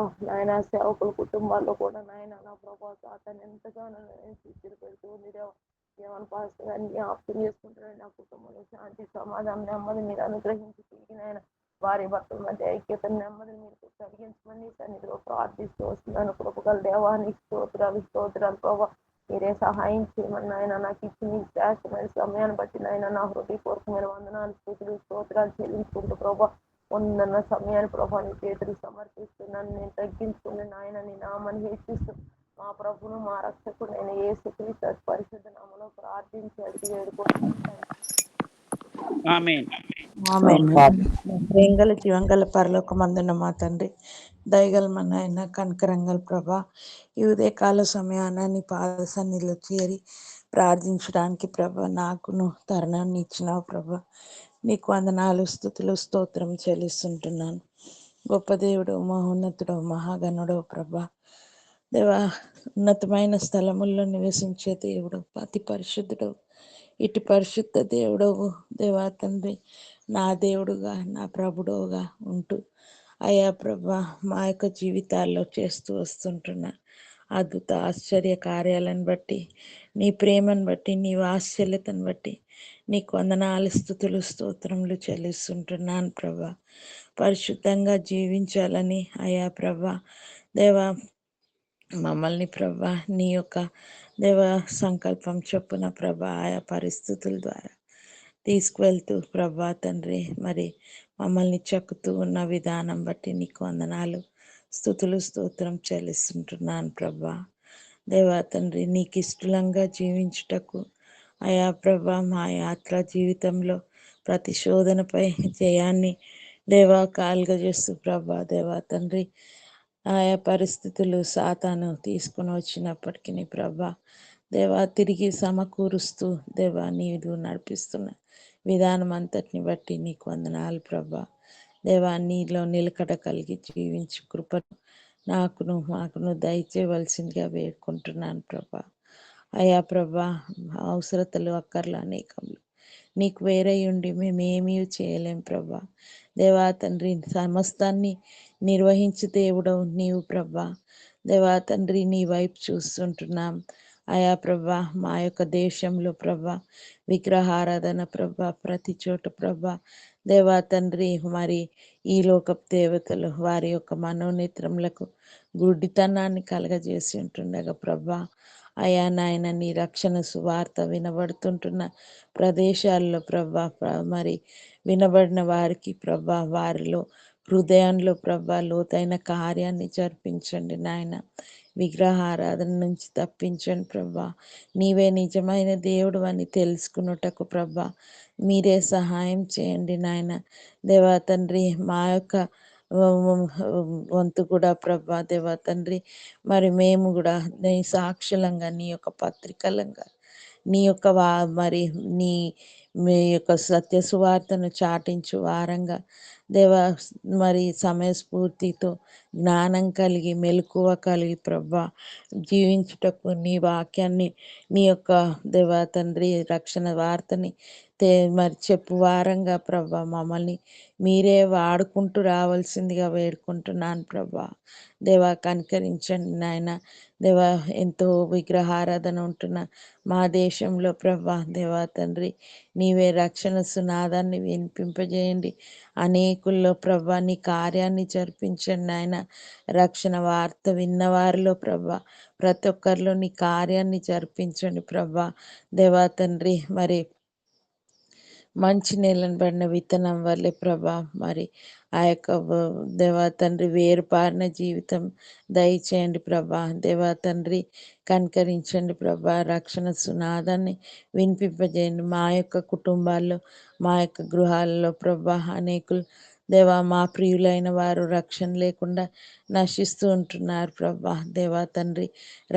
సేవకుల కుటుంబాల్లో కూడా నా ప్రభా సాతాను ఎంతగానో శిక్షలు పెడుతూ ఉంది దేవా. జీవన పాస్టర్ గారిని జ్ఞాపకం చేసుకుంటారండి. నా కుటుంబంలో శాంతి, సమాధానం, నెమ్మది మీరు అనుగ్రహించి తిరిగి భార్య భర్తల మధ్య ఐక్యతను నెమ్మదిని మీరు కలిగించమని సన్నిధిలో ప్రార్థిస్తూ వస్తున్నాను. కృపగల దేవానికి స్తోత్రాలు ప్రభా. మీరే సహాయం చేయమని ఆయన నాకు ఇచ్చిన ఈ శ్రేష్టమైన సమయాన్ని బట్టి నాయన నా హృదయపూర్వకమైన వందనాలు స్తుతులు స్తోత్రాలు చెల్లించుకుంటూ ప్రభా ఉన్న సమయాన్ని ప్రభా నీ చేతులు సమర్పిస్తున్నాను. నేను తగ్గించుకుని నాయన నీ నామని హెచ్చిస్తూ మా ప్రభును మా రక్షకుడు నేను యేసుక్రీస్తు పరిశుద్ధ నామములో ప్రార్థించి అడిగి వేడుకుంటున్నాను. ఆమేన్. ప్రేంగల జీవంగల పరలోకమందున్న మా తండ్రి, దయగల మా నాయన, కనకరంగల ప్రభా, ఈ ఉదయకాల సమయాన నీ పాద సన్నిధిలో చేరి ప్రార్థించడానికి ప్రభా నాకును తరుణాన్ని ఇచ్చినావు ప్రభా. నీకు వందనాలు స్తుతులు స్తోత్రం చెల్లిస్తుంటున్నాను. గొప్ప దేవుడు, మహోన్నతుడు, మహాగణుడు ప్రభా. దేవా, ఉన్నతమైన స్థలముల్లో నివసించే దేవుడు, అతి పరిశుద్ధుడు, ఇటు పరిశుద్ధ దేవుడవు దేవా తండ్రి, నా దేవుడుగా నా ప్రభుడుగా ఉంటూ అయా ప్రభా మా యొక్క జీవితాల్లో చేస్తూ వస్తుంటున్న అద్భుత ఆశ్చర్య కార్యాలను బట్టి, నీ ప్రేమను బట్టి, నీ వాత్సల్యతను బట్టి నీకు వందనాలు స్తుతులు స్తోత్రములు చెల్లిస్తుంటున్నాను ప్రభా. పరిశుద్ధంగా జీవించాలని అయా ప్రభా దేవా మమ్మల్ని ప్రభా నీ యొక్క దేవ సంకల్పం చొప్పున ప్రభా ఆయా పరిస్థితుల ద్వారా తీసుకువెళ్తూ ప్రభా తండ్రి మరి మమ్మల్ని చెక్కుతూ ఉన్న విధానం బట్టి నీకు వందనాలు స్తుతులు స్తోత్రం చెల్లిస్తుంటున్నాను ప్రభా. దేవా తండ్రి నీకు ఇష్టలంగా జీవించుటకు అయా ప్రభా మా యాత్ర జీవితంలో ప్రతి శోధనపై జయాన్ని దేవా కాలుగజేస్తూ ప్రభా దేవా తండ్రి ఆయా పరిస్థితులు సాతాను తీసుకుని వచ్చినప్పటికీ ప్రభా దేవా తిరిగి సమకూరుస్తూ దేవా నీవు నడిపిస్తున్న విధానం అంతటిని బట్టి నీకు వందనాలు ప్రభా. దేవా నీలో నిలకడ కలిగి జీవించి కృపను మాకును దయచేయవలసిందిగా వేడుకుంటున్నాను ప్రభా. అయా ప్రభా అవసరతలు అక్కర్లు అనేకములు నీకు వేరే ఉండి మేమేమీ చేయలేం ప్రభా. దేవా తండ్రి సమస్తాన్ని నిర్వహించు దేవుడవు నీవు ప్రభా. దేవా తండ్రి నీ వైపు చూస్తుంటున్నాం అయా ప్రభా. మా యొక్క దేశంలో ప్రభా విగ్రహారాధన ప్రభా ప్రతి చోట ప్రభా దేవా తండ్రి మరి ఈ లోకపు దేవతలు వారి యొక్క మనోనేత్రములకు గుడ్డితనాన్ని కలగజేసి ఉంటుండగా ప్రభా అయా నాయన నీ రక్షణ సువార్త వినబడుతుంటున్న ప్రదేశాల్లో ప్రభా మరి వినబడిన వారికి ప్రభా వారిలో హృదయంలో ప్రభా లోతైన కార్యాన్ని జరిపించండి నాయన. విగ్రహారాధన నుంచి తప్పించండి ప్రభా. నీవే నిజమైన దేవుడు అని తెలుసుకున్నటకు ప్రభా మీరే సహాయం చేయండి నాయన. దేవా తండ్రి మా యొక్క వంతు కూడా ప్రభా దేవా తండ్రి మరి మేము కూడా నీ సాక్షులంగా నీ యొక్క పత్రికలంగా నీ యొక్క మరి నీ మీ యొక్క సత్య సువార్తను చాటించు వారంగా దేవా మరి సమయస్ఫూర్తితో జ్ఞానం కలిగి మెలకువ కలిగి ప్రభా జీవించుటకు నీ వాక్యాన్ని నీ యొక్క దేవా తండ్రి రక్షణ వార్తని మరి చెప్పు వారంగా ప్రభా మమ్మల్ని మీరే వాడుకుంటూ రావాల్సిందిగా వేడుకుంటున్నాను ప్రభా. దేవా కనికరించండి నాయన. దేవా ఎంతో విగ్రహారాధన ఉంటున్న మా దేశంలో ప్రభా దేవా తండ్రి నీవే రక్షణ సునాదాన్ని వినిపింపజేయండి. అనేకుల్లో ప్రభా నీ కార్యాన్ని జరిపించండి నాయన. రక్షణ వార్త విన్నవారిలో ప్రభా ప్రతి ఒక్కరిలో నీ కార్యాన్ని జరిపించండి ప్రభా. దేవా తండ్రి మరి మంచి నీళ్ళని పడిన విత్తనం వల్లే ప్రభా మరి ఆ యొక్క దేవా తండ్రి వేరుపారిన జీవితం దయచేయండి ప్రభా. దేవా తండ్రి కనికరించండి ప్రభా. రక్షణ సునాదాన్ని వినిపింపజేయండి. మా యొక్క కుటుంబాల్లో మా యొక్క గృహాలలో ప్రభా అనేకులు దేవా మా ప్రియులైన వారు రక్షణ లేకుండా నశిస్తూ ఉంటున్నారు ప్రభా. దేవా తండ్రి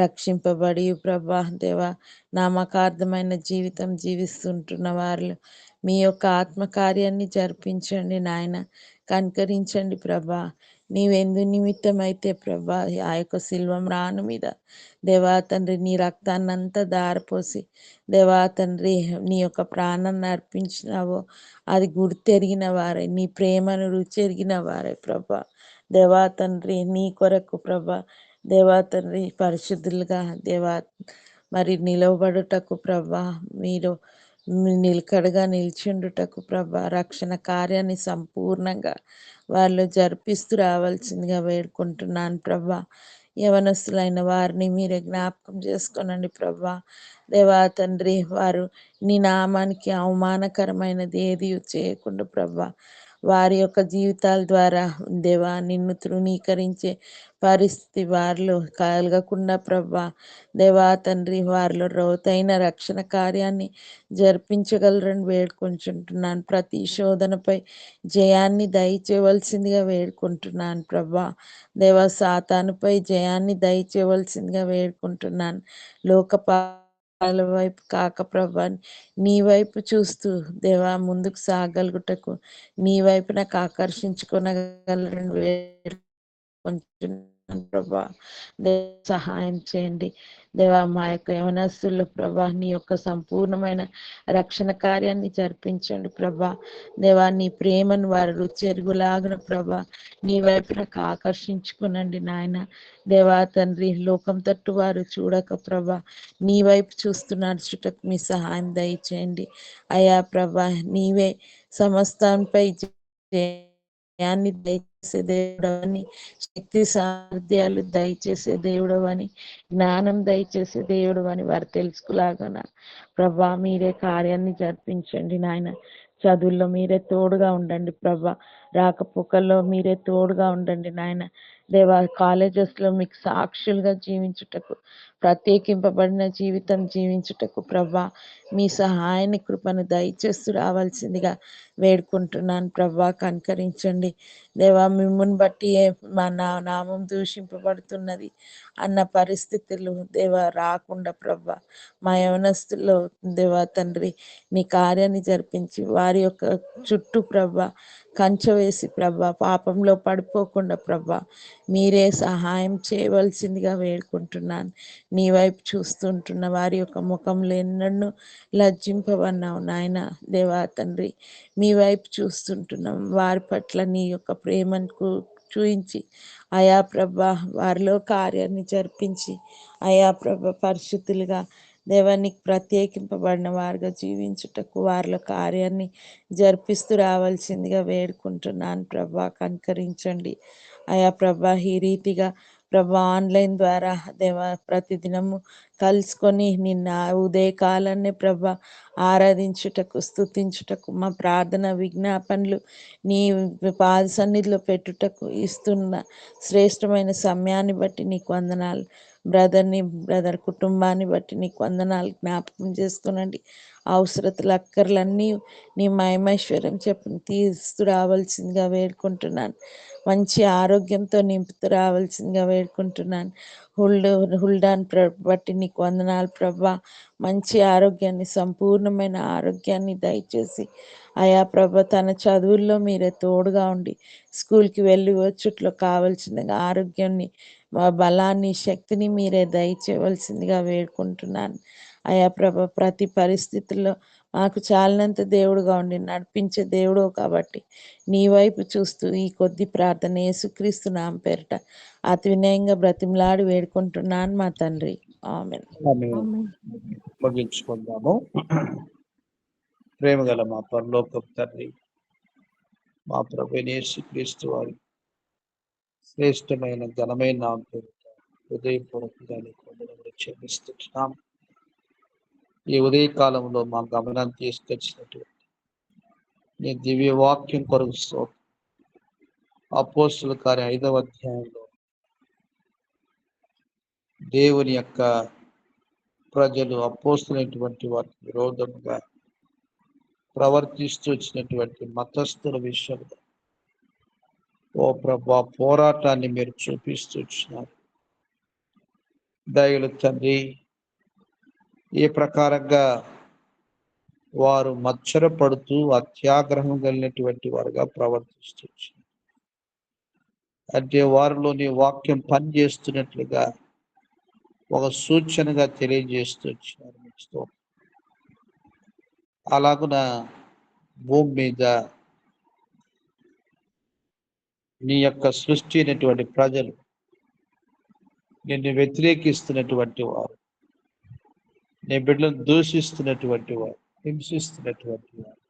రక్షింపబడి ప్రభా దేవా నామకార్థమైన జీవితం జీవిస్తుంటున్న వారు మీ యొక్క ఆత్మకార్యాన్ని జరిపించండి నాయన. కనికరించండి ప్రభా. నీవెందు నిమిత్తం అయితే ప్రభా ఆ యొక్క శిల్వం రాను మీద దేవా తండ్రి నీ రక్తాన్నంతా దారిపోసి దేవా తండ్రి నీ యొక్క ప్రాణాన్ని అర్పించినావో అది గుర్తెరిగిన వారే, నీ ప్రేమను రుచెరిగిన వారే ప్రభా. దేవా తండ్రి నీ కొరకు ప్రభా దేవా తండ్రి పరిశుద్ధులుగా దేవా మరి నిలవబడుటకు ప్రభా మీరు నిలకడగా నిల్చుండుటకు ప్రభా రక్షణ కార్యాన్ని సంపూర్ణంగా వాళ్ళు జరిపిస్తూ రావాల్సిందిగా వేడుకుంటున్నాను ప్రభా. యవనస్తులైన వారిని మీరే జ్ఞాపకం చేసుకోనండి ప్రభా. దేవా తండ్రి, వారు నీ నామానికి అవమానకరమైనది ఏది చేయకుండా ప్రభా వారి యొక్క జీవితాల ద్వారా దేవా నిన్ను తృణీకరించే పరిస్థితి వారిలో కలగకుండా ప్రభా దేవా తండ్రి, వారిలో లోతైన రక్షణ కార్యాన్ని జరిపించగలరని వేడుకుంటున్నాను. ప్రతి శోధనపై జయాన్ని దయచేయవలసిందిగా వేడుకుంటున్నాను ప్రభా. దేవా సాతానుపై జయాన్ని దయచేయవలసిందిగా వేడుకుంటున్నాను. లోకపాల వైపు కాక ప్రభా నీ వైపు చూస్తూ దేవా ముందుకు సాగలుగుటకు నీ వైపు నాకు ఆకర్షించుకొనగలరని వేడుకుంటున్నాను ప్రభా. సహాయం చేయండి దేవా. మా యొక్క యవనస్తుల్లో ప్రభా నీ యొక్క సంపూర్ణమైన రక్షణ కార్యాన్ని జరిపించండి ప్రభా. దేవా నీ ప్రేమను వారు రుచెరుగులాగున ప్రభా నీ వైపు నాకు ఆకర్షించుకునండి నాయన. దేవా తండ్రి, లోకం తట్టు వారు చూడక ప్రభా నీ వైపు చూస్తున్నారు చుట్టకు మీ సహాయం దయచేయండి అయా ప్రభా. నీవే సమస్తాంపై జయాన్ని దయచేసే దేవుడవని, శక్తి సామర్థ్యాలు దయచేసే దేవుడవని, జ్ఞానం దయచేసే దేవుడు అని వారు తెలుసుకులాగన ప్రభా మీరే కార్యాన్ని జరిపించండి నాయన. చదువుల్లో మీరే తోడుగా ఉండండి ప్రభా. రాకపోకల్లో మీరే తోడుగా ఉండండి నాయన. దేవా కాలేజెస్లో మీకు సాక్షులుగా జీవించుటకు, ప్రత్యేకింపబడిన జీవితం జీవించుటకు ప్రభా మీ సహాయాన్ని కృపను దయచేస్తూ రావాల్సిందిగా వేడుకుంటున్నాను ప్రభా. కనికరించండి దేవా. మిమ్మల్ని బట్టి మా నామం దూషింపబడుతున్నది అన్న పరిస్థితులు దేవా రాకుండా ప్రభా మా యవనస్తుల్లో దేవా తండ్రి నీ కార్యాన్ని జరిపించి వారి యొక్క చుట్టూ ప్రభా కంచె వేసి ప్రభా పాపంలో పడిపోకుండా ప్రభా మీరే సహాయం చేయవలసిందిగా వేడుకుంటున్నాను. నీ వైపు చూస్తుంటున్న వారి యొక్క ముఖంలో ఎన్నడూ లజ్జింపవన్నావు నాయన. దేవా తండ్రి, మీ వైపు చూస్తుంటున్నాం వారి పట్ల నీ యొక్క ప్రేమను చూయించి అయా ప్రభ వారిలో కార్యాన్ని జరిపించి అయా ప్రభ పరిశుద్ధులుగా దేవానికి ప్రత్యేకింపబడిన వారుగా జీవించుటకు వారిలో కార్యాన్ని జరిపిస్తూ రావాల్సిందిగా వేడుకుంటున్నాను ప్రభా. కనికరించండి అయా ప్రభా. ఈ రీతిగా ప్రభా ఆన్లైన్ ద్వారా దేవా ప్రతిదినము కలుసుకొని నిన్న ఉదయకాలాన్ని ప్రభా ఆరాధించుటకు, స్తుతించుటకు, మా ప్రార్థన విజ్ఞాపనలు నీ పాద సన్నిధిలో పెట్టుటకు ఇస్తున్న శ్రేష్టమైన సమయాన్ని బట్టి నీకు వందనాలు. బ్రదర్ కుటుంబాన్ని బట్టి నీకు వందనాలు జ్ఞాపకం చేస్తునండి. అవసరతలు అక్కర్లన్నీ నీ మహిమైశ్వర్యం చెప్పి తీస్తూ రావాల్సిందిగా వేడుకుంటున్నాను. మంచి ఆరోగ్యంతో నింపుతూ రావాల్సిందిగా వేడుకుంటున్నాను. హుల్డాన్ బట్టి నీకు వందనాలు ప్రభా. మంచి ఆరోగ్యాన్ని, సంపూర్ణమైన ఆరోగ్యాన్ని దయచేసి అయా ప్రభ తన చదువుల్లో మీరే తోడుగా ఉండి స్కూల్కి వెళ్ళి వచ్చుట్లో కావాల్సిన ఆరోగ్యాన్ని, బలాన్ని, శక్తిని మీరే దయచేయవలసిందిగా వేడుకుంటున్నాను. అయా ప్రభ ప్రతి పరిస్థితుల్లో మాకు చాలినంత దేవుడుగా ఉండి నడిపించే దేవుడు కాబట్టి నీ వైపు చూస్తూ ఈ కొద్ది ప్రార్థన యేసుక్రీస్తు నామ పేరిట అతి వినయంగా బ్రతిమలాడి వేడుకుంటున్నాను మా తండ్రి. ఆమేన్. ముగించుకుందాము. ప్రేమగల మా పరలోకపు తండ్రి, మా ప్రభువైన యేసుక్రీస్తు వారి శ్రేష్టమైన ఘనమైన నామం పేరిట హృదయపూర్వకంగా నీకు వందనములు చెల్లిస్తున్నాం. ఈ ఉదయకాలంలో మా గమనాన్ని తీసుకొచ్చినటువంటి నీ దివ్య వాక్యం కొరకు అపోస్తుల కార్యం 5వ అధ్యాయంలో దేవుని యొక్క ప్రజలు అపోస్తులైనటువంటి వారికి విరోధంగా ప్రవర్తిస్తూ వచ్చినటువంటి మతస్థుల విషయంలో ఓ ప్రభా పోరాటాన్ని మీరు చూపిస్తూ వచ్చినారు. దయలు తండ్రి, ఏ ప్రకారంగా వారు మత్సరపడుతూ అత్యాగ్రహం కలిగినటువంటి వారుగా ప్రవర్తిస్తూ వచ్చినారు. అంటే వారిలోని వాక్యం పనిచేస్తున్నట్లుగా ఒక సూచనగా తెలియజేస్తూ వచ్చినారు. అలాగున భూమి మీద నీ యొక్క సృష్టి అయినటువంటి ప్రజలు నిన్ను వ్యతిరేకిస్తున్నటువంటి వారు, నీ బిడ్డలను దూషిస్తున్నటువంటి వారు, హింసిస్తున్నటువంటి వారు.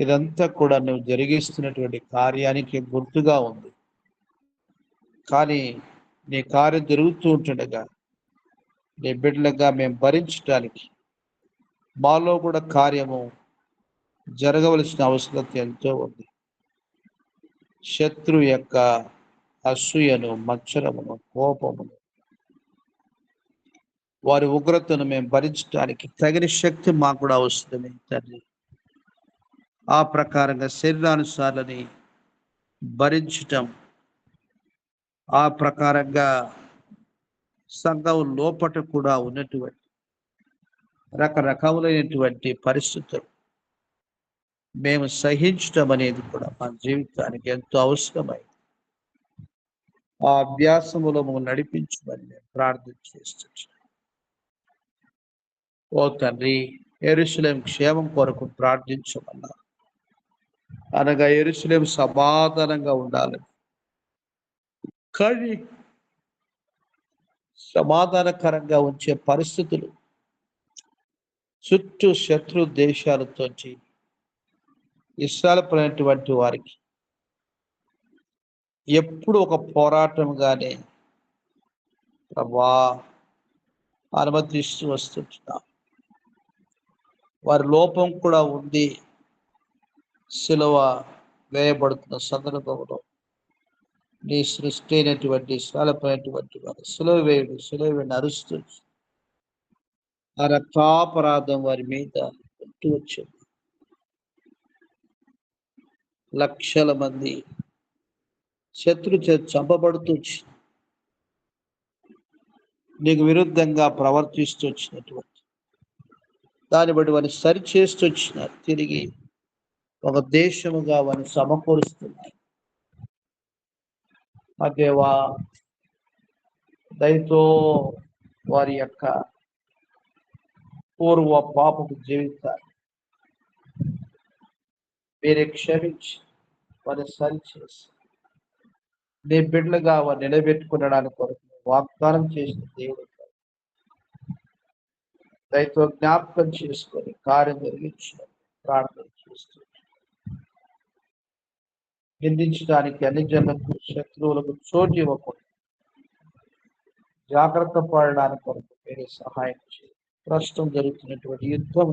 ఇదంతా కూడా నువ్వు జరిగిస్తున్నటువంటి కార్యానికి గుర్తుగా ఉంది. కానీ నీ కార్యం జరుగుతూ ఉంటుండగా నీ బిడ్డలుగా మేము భరించడానికి మాలో కూడా కార్యము జరగవలసిన అవసరం ఎంతో ఉంది. శత్రు యొక్క అసూయను, మత్సరమును, కోపమును, వారి ఉగ్రతను మేము భరించడానికి తగిన శక్తి మాకు కూడా అవసరమే తండ్రి. ఆ ప్రకారంగా శరీరానుసారాన్ని భరించటం, ఆ ప్రకారంగా సంఘం లోపట కూడా ఉన్నటువంటి రకరకములైనటువంటి పరిస్థితులు మేము సహించటం అనేది కూడా మా జీవితానికి ఎంతో అవసరమై ఆ అభ్యాసములో నడిపించమని మేము ప్రార్థన చేస్తున్నాం. ఓ తండ్రి, యెరూషలేం క్షేమం కొరకు ప్రార్థించమన్నా, అనగా యెరూషలేం సమాధానంగా ఉండాలని. కానీ సమాధానకరంగా ఉంచే పరిస్థితులు చుట్టూ శత్రు దేశాలతో ఇస్రాయేలుపైనటువంటి వారికి ఎప్పుడు ఒక పోరాటంగానే ప్రభా అనుమతిస్తూ వస్తుంటున్నాం. వారి లోపం కూడా ఉంది. సిలువ వేయబడుతున్న సందర్భంలో నీ సృష్టి అయినటువంటి ఇస్రాయేలుపైనటువంటి వారు సిలువ వేయని అరుస్తూ ఆ రక్తాపరాధం వారి మీద ఉంటూ వచ్చింది. లక్షల మంది శత్రు చంపబడుతూ నీకు విరుద్ధంగా ప్రవర్తిస్తూ వచ్చినటువంటి దాన్ని బట్టి వారిని సరిచేస్తూ వచ్చినారు. తిరిగి ఒక దేశముగా వారిని సమకూరుస్తున్నారు. ఆ దేవా, దయతో వారి యొక్క పూర్వ పాపపు జీవితాన్ని మీరే క్షమించి వారిని సరిచేసి నీ బిడ్డలుగా వారు నిలబెట్టుకునడానికి కొరకు వాగ్దానం చేసిన దేవుడు దయతో జ్ఞాపకం చేసుకొని కార్యం జరిగించిన ప్రార్థన చేస్తూ నిందించడానికి అన్ని జనులకు, శత్రువులకు చోటు ఇవ్వకుండా జాగ్రత్త పడడానికి కొరకు మీరే సహాయం చేయండి. ప్రస్తుతం జరుగుతున్నటువంటి యుద్ధం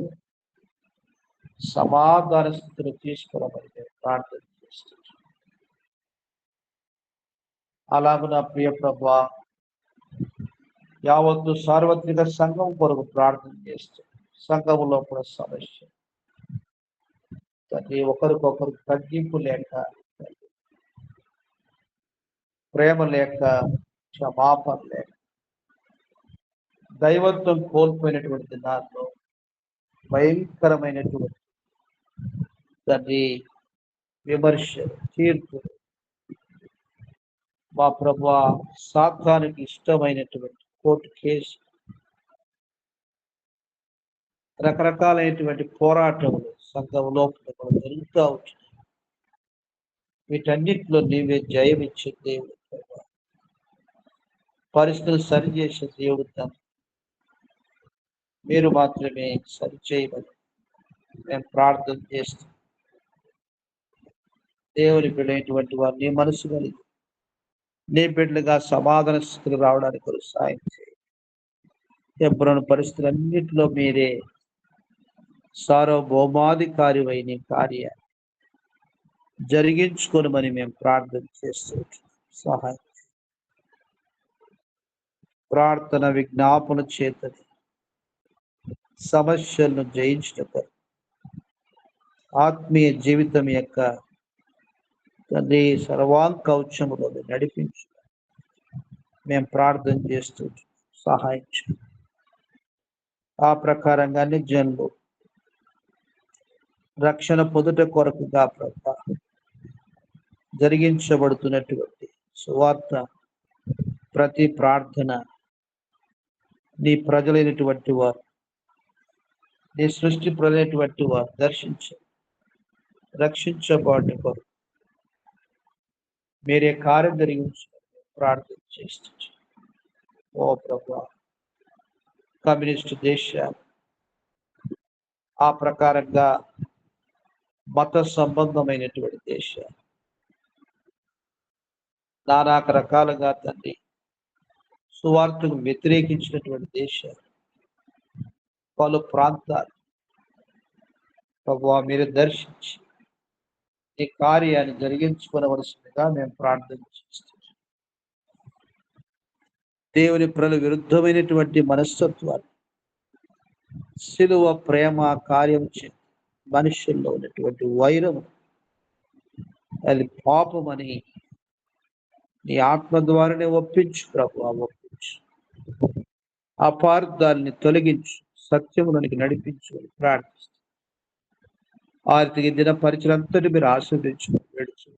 సమాధాన స్థితిని తీసుకురామని నేను ప్రార్థన చేస్తున్నాను. అలాగే నా ప్రియ ప్రభువా, యావత్తు సార్వత్రిక సంఘం కొరకు ప్రార్థన చేస్తూ సంఘములో కూడా సమస్య తండ్రి, ఒకరికొకరు తగ్గింపు లేక, ప్రేమ లేక, క్షమాపణ లేక, దైవత్వం కోల్పోయినటువంటి దాంట్లో భయంకరమైనటువంటి తండ్రి విమర్శ, తీర్పు, మా ప్రభువా సాతానికి ఇష్టమైనటువంటి కోర్టు కేసు, రకరకాలైనటువంటి పోరాటములు సంఘం లోపల కూడా జరుగుతూ ఉంటుంది. వీటన్నిటిలో నీవే జయం ఇచ్చే దేవుడు, పరిస్థితులు సరిచేసే దేవుడు తండ్రి. మీరు మాత్రమే సరిచేయమని మేము ప్రార్థన చేస్తాం. దేవుని బిడ్డైనటువంటి వారు నీ మనసు కలిగి నీ బిడ్డలుగా సమాధాన స్థితికి రావడానికి కొరకు సాయం చేయండి. ఎప్పుడైనా పరిస్థితులన్నింటిలో మీరే సార్వభౌమాధికారివై నీ కార్యాన్ని జరిగించుకోనమని మేము ప్రార్థన చేస్తూ సహాయం. ప్రార్థన విజ్ఞాపన చేతని సమస్యలను జయించటం, ఆత్మీయ జీవితం యొక్క తండ్రి సర్వాంకౌచములో నడిపించు మేము ప్రార్థన చేస్తూ సహాయం చేయండి. ఆ ప్రకారంగా అన్ని జనులు రక్షణ పొందుట కొరకుగా ప్రభా జరిగించబడుతున్నటువంటి సువార్త ప్రతి ప్రార్థన నీ ప్రజలైనటువంటి వారు, నీ సృష్టి ప్రజలైనటువంటి వారు రక్షించబడి కొరకు మీరే కార్యం జరిగించి ప్రార్థన చేస్తుంది. ఓ ప్రభా, కమ్యూనిస్టు దేశాలు ఆ ప్రకారంగా మత సంబంధమైనటువంటి దేశాలు, నానా రకాలుగా తండ్రి సువార్తకు వ్యతిరేకించినటువంటి దేశాలు, పలు ప్రాంతాలు ప్రభువా మీరు దర్శించి ఈ కార్యాన్ని జరిగించుకోవలసిందిగా మేము ప్రార్థన చేస్తున్నాం. దేవుని ప్రజల విరుద్ధమైనటువంటి మనస్తత్వాన్ని శిలువ ప్రేమ కార్యం చే మనుషుల్లో ఉన్నటువంటి వైరం అది పాపమని నీ ఆత్మ ద్వారానే ఒప్పించు ప్రభువా, ఒప్పించు. అపార్థాన్ని తొలగించు, సత్యములోనికి నడిపించు అని ప్రార్థిస్తాం. ఆర్థిక దిన పరిచయంతటి మీరు ఆస్వాదించు వేడుచు.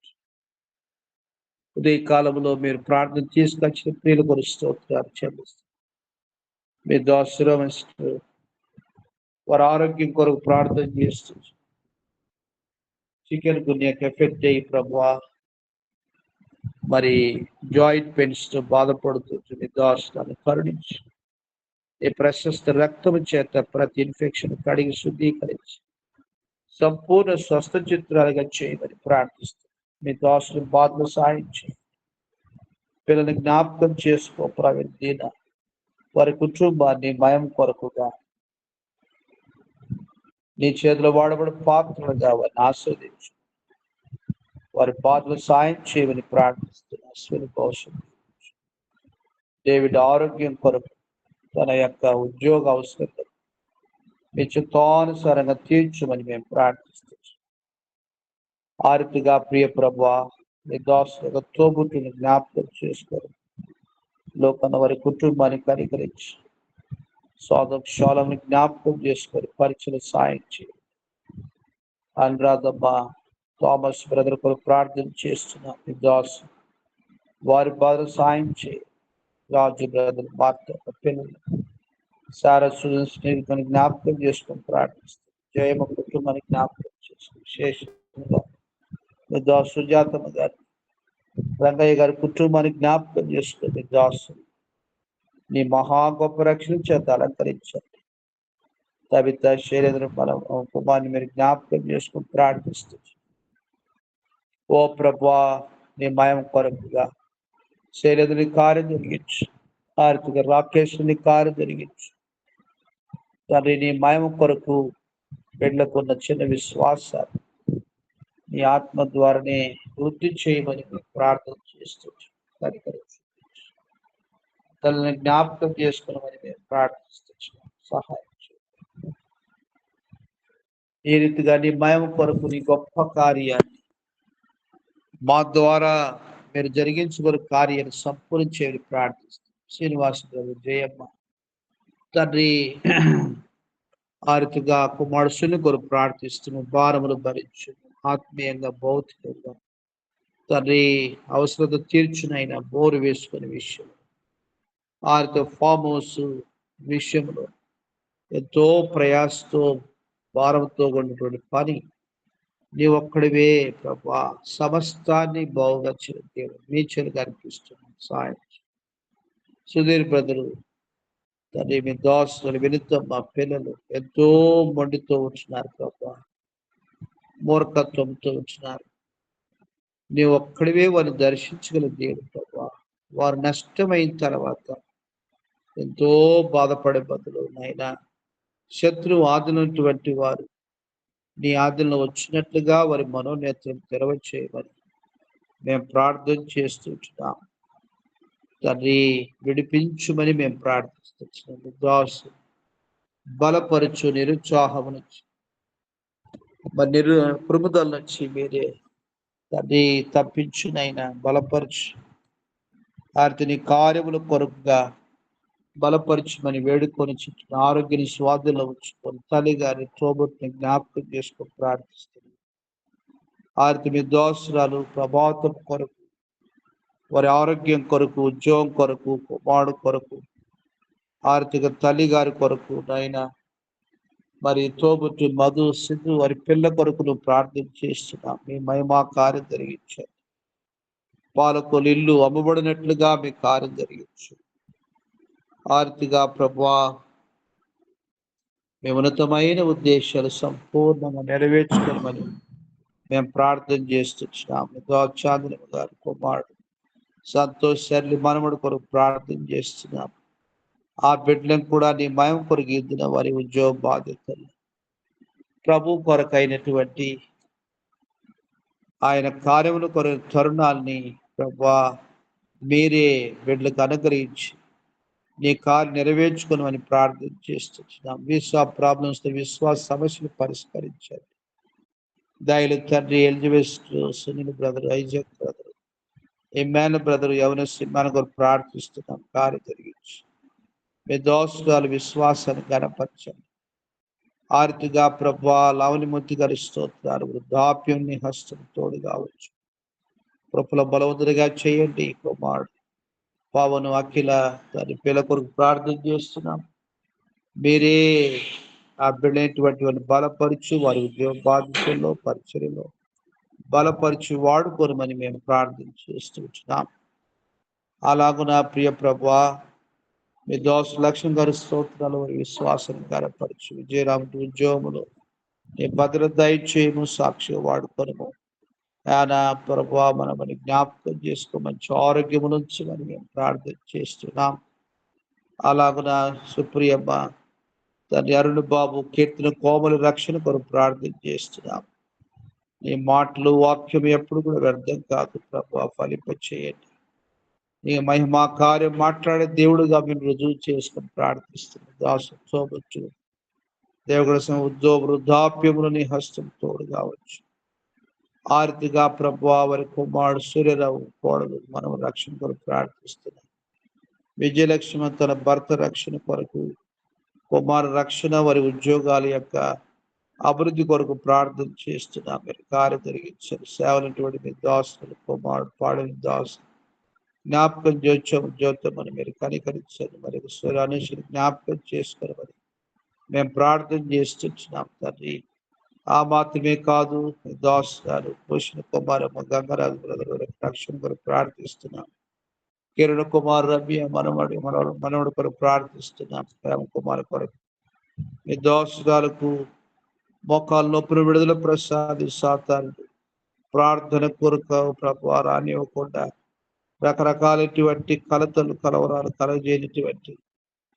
ఉదయ కాలంలో మీరు ప్రార్థన తీసుకొచ్చిన ప్రియుల కొరకు స్తోత్రాలు చెల్లిస్తాం. మీ దాసురం వారి ఆరోగ్యం కొరకు ప్రార్థన చేస్తూ చికెన్ గున్యాకి ఎఫెక్ట్ అయ్యి ప్రభువా మరి జాయింట్ పెయిన్స్ తో బాధపడుతుంది. మీ దాసులను కరుణించి ఈ ప్రశస్త రక్తము చేత ప్రతి ఇన్ఫెక్షన్ కడిగి శుద్ధీకరించి సంపూర్ణ స్వస్థ చిత్రాలుగా చేయమని ప్రార్థిస్తాం. మీ దాసుని బాధలు సాయం చేయండి. పిల్లల్ని జ్ఞాపకం చేసుకో ప్రవీణ్ దీన, వారి కుటుంబాన్ని మయం కొరకుగా నీ చేతిలో వాడబడి పాత్రలుగా వారిని ఆస్వాదించు. వారి బాధలు సాయం చేయమని ప్రార్థిస్తున్నా. అశ్విని కోసం డేవిడ్ ఆరోగ్యం కొరకు తన యొక్క ఉద్యోగ అవసరం మీ చిత్తానుసారంగా తీర్చమని మేము ప్రార్థిస్తున్నాం. ఆరితిగా ప్రియ ప్రభువా మీ దాసులుగా తోబుట్టుని జ్ఞాపకం చేసుకోరు. లోకన్న వారి కుటుంబాన్ని కనికరించి స్వాదక్షాలను జ్ఞాపకం చేసుకొని పరిచయం సాయం చేయండి. అనురాధమ్మ థామస్ బ్రదర్ కొరకు ప్రార్థన చేస్తున్నా. మీ దాసు వారి బాధ సాయం చేయి. రాజు బ్రదర్ మార్త పిల్లలు సారా స్నేహితుని జ్ఞాపకం చేసుకొని ప్రార్థిస్తాం. జయమ కుటుంబాన్ని జ్ఞాపకం చేసుకుని విశేషంగా మీ దాసు సుజాతమ్మ గారు, రంగయ్య గారి కుటుంబాన్ని జ్ఞాపకం చేసుకుని మీ దాసు నీ మహా గొప్ప రక్షణ చేత అలంకరించండి. కవిత శైలేంద్ర మన కుమార్ని మీరు జ్ఞాపకం చేసుకుని ప్రార్థిస్తుంది. ఓ ప్రభువా నీ మయం కొరకుగా శైలేంద్రుని కార్యం జరిగించు. ఆర్థిక రాకేశ్వరుని కార్యం జరిగించు. తండ్రి నీ మయం కొరకు పెళ్ళకున్న చిన్న విశ్వాసాలు నీ ఆత్మ ద్వారానే వృద్ధి చేయమని ప్రార్థన చేస్తుంది. తనని జ్ఞాపకం చేసుకున్నామని మేము ప్రార్థిస్తున్నాం. సహాయం చేయండి. ఈ రీతిగా నీ మయం కొరకు నీ గొప్ప కార్యాన్ని మా ద్వారా మీరు జరిగించుకున్న కార్యాన్ని సంపూర్ణ చేయని ప్రార్థిస్తాం. శ్రీనివాస జయమ్మ తండ్రి ఆ రీతిగా కుమారుని కొరకు ప్రార్థిస్తున్నాం. భారములు భరించు, ఆత్మీయంగా భౌతికంగా తండ్రి అవసరత తీర్చునైనా బోరు వేసుకునే విషయం ఆరితో ఫామ్ హౌస్ విషయంలో ఎంతో ప్రయాసతో భారంతో ఉన్నటువంటి పని నీ ఒక్కడివే ప్రభా సమస్తాన్ని బాగుగా దేవుడు మీ చెరుగా అనిపిస్తున్నాం. సాయం సుధీర్ బ్రదరు తండ్రి మీ దోస్తులు వినుతం మా పిల్లలు ఎంతో మొండితో ఉంటున్నారు ప్రభా, మూర్ఖత్వంతో ఉంటున్నారు. నీ ఒక్కడివే వారిని దర్శించగల దేవుడు ప్రభా. వారు నష్టమైన తర్వాత ఎంతో బాధపడే బదులు నాయన శత్రువు ఆదినటువంటి వారు నీ ఆదిలో వచ్చినట్లుగా వారి మనోనేత్రం తెరవచేయమని మేము ప్రార్థన చేస్తుంటున్నాం. తండ్రి విడిపించుమని మేము ప్రార్థిస్తున్నాం. దాసు బలపరచు, నిరుత్సాహం నుంచి మరి కృముదల నుంచి మీరే తండ్రి తప్పించునైనా బలపరచు. వారిని కార్యముల కొరకుగా బలపరచమని వేడుకొని చుట్టూ ఆరోగ్యాన్ని స్వాధీనంలో ఉంచుకొని తల్లి గారి తోబుట్టుని జ్ఞాపకం చేసుకొని ప్రార్థిస్తుంది. ఆరితి మీ దోసరాలు ప్రభావితం కొరకు, వారి ఆరోగ్యం కొరకు, ఉద్యోగం కొరకు, కుమారుడు కొరకు, ఆర్థిక తల్లి గారి కొరకు నాయన మరి తోబుట్టు మధు సిద్ధు వారి పిల్ల కొరకు నువ్వు ప్రార్థన చేస్తున్నా. మీ మహిమా కార్యం జరిగించండి. పాలకులు ఇల్లు అమ్మబడినట్లుగా మీ కార్యం జరిగించు. ఆర్తిగా ప్రభువా మీ ఉన్నతమైన ఉద్దేశాలు సంపూర్ణంగా నెరవేర్చుకోమని మేము ప్రార్థన చేస్తున్నాము. చాంద్రమ గారు కుమారుడు సంతోష్ శర్లి మనముడు కొరకు ప్రార్థన చేస్తున్నాం. ఆ బిడ్డలను కూడా నీ మయం కొరకు ఇద్దిన వారి ఉద్యోగ బాధ్యతలు ప్రభు కొరకైనటువంటి ఆయన కార్యముల కొరకు తరుణాల్ని ప్రభా మీరే బిడ్డలకు అనుగ్రహించి నీ కార్యం నెరవేర్చుకుని ప్రార్థన చేస్తున్నాం. వీసా ప్రాబ్లమ్స్ విశ్వాస సమస్యలు పరిష్కరించారు. దయలు తండ్రి Elizabeth Sunil brother, Isaac brother, ఇమ్మాన్ బ్రదర్, యవనస్ ఇమ్మాన్ కొరకు ప్రార్థిస్తున్నాం. కార్యం జరిగించి మీ దోషాలు విశ్వాసాన్ని గణపరచండి. ఆర్తిగా ప్రభా లవనిమూర్తి గారి స్తోత్రాలు వృద్ధాప్యం నీ హస్తం తోడు కావచ్చు. కృపల బలవంతుడిగా చేయండి. కుమారుడు పవను అఖిల దాని పిల్ల కొరకు ప్రార్థన చేస్తున్నాం. మీరే ఆ బిడ్డైనటువంటి బలపరచు, వారి ఉద్యోగ బాధ్యతల్లో పరిచర్యలో బలపరిచి వాడుకోనమని మేము ప్రార్థన చేస్తున్నాం. అలాగున ప్రియ ప్రభా మీ దోష లక్ష్యం గారి స్తోత్రాలు వారి విశ్వాసం గనపరచు. విజయరాముడి ఉద్యోగములు నీ భద్రత దయచేయము, సాక్షిగా వాడుకోనము. ఆయన ప్రభా మనమని జ్ఞాపకం చేసుకో, మంచి ఆరోగ్యము నుంచి మనం మేము ప్రార్థన చేస్తున్నాం. అలాగున సుప్రియమ్మ తన అరుణ్ బాబు కీర్తన కోమలి రక్షణ కొరకు ప్రార్థన చేస్తున్నాం. నీ మాటలు వాక్యం ఎప్పుడు కూడా వ్యర్థం కాదు ప్రభా, ఫలింప చేయండి. నీ మహిమా కార్యం మాట్లాడే దేవుడుగా మేము రుజువు చేసుకుని ప్రార్థిస్తున్నాం. దాసు సోబచ్చు దేవుడు ఉద్యోగ వృద్ధాప్యములు నీ హస్తం తోడు కావచ్చు. ఆర్తిగా ప్రభా వారి కుమారుడు సూర్యరావు కోడలు మనం రక్షణ కొరకు ప్రార్థిస్తున్నాం. విజయలక్ష్మి తన భర్త రక్షణ కొరకు, కుమారు రక్షణ, వారి ఉద్యోగాల యొక్క అభివృద్ధి కొరకు ప్రార్థన చేస్తున్నాం. మీరు కార్యం జరిగించారు. సేవలటువంటి మీ దాసులు కుమారుడు పాడని దాసు జ్ఞాపకం జ్యోతమని మీరు కనికరించారు. మరి స్వరానుషులు జ్ఞాపకం చేసుకుని మరి మేము ప్రార్థన చేస్తున్నాం తండ్రి. ఆ మాత్రమే కాదు, దాస్ గారు పోషణ కుమారమ్మ గంగరాజు బ్రదర్ రక్షణ కొరకు ప్రార్థిస్తున్నాం. కిరణ్ కుమార్ రమ్య మనవడు కొరకు ప్రార్థిస్తున్నాం. ప్రేమ కుమార్ కొరకు మీ దోషాలకు మోకాలు నొప్పులు విడుదల ప్రసాది సాతాను ప్రార్థన కొరకు ప్రభు రానివ్వకుండా రకరకాలటువంటి కలతలు కలవరాలు కలగజేయనటువంటి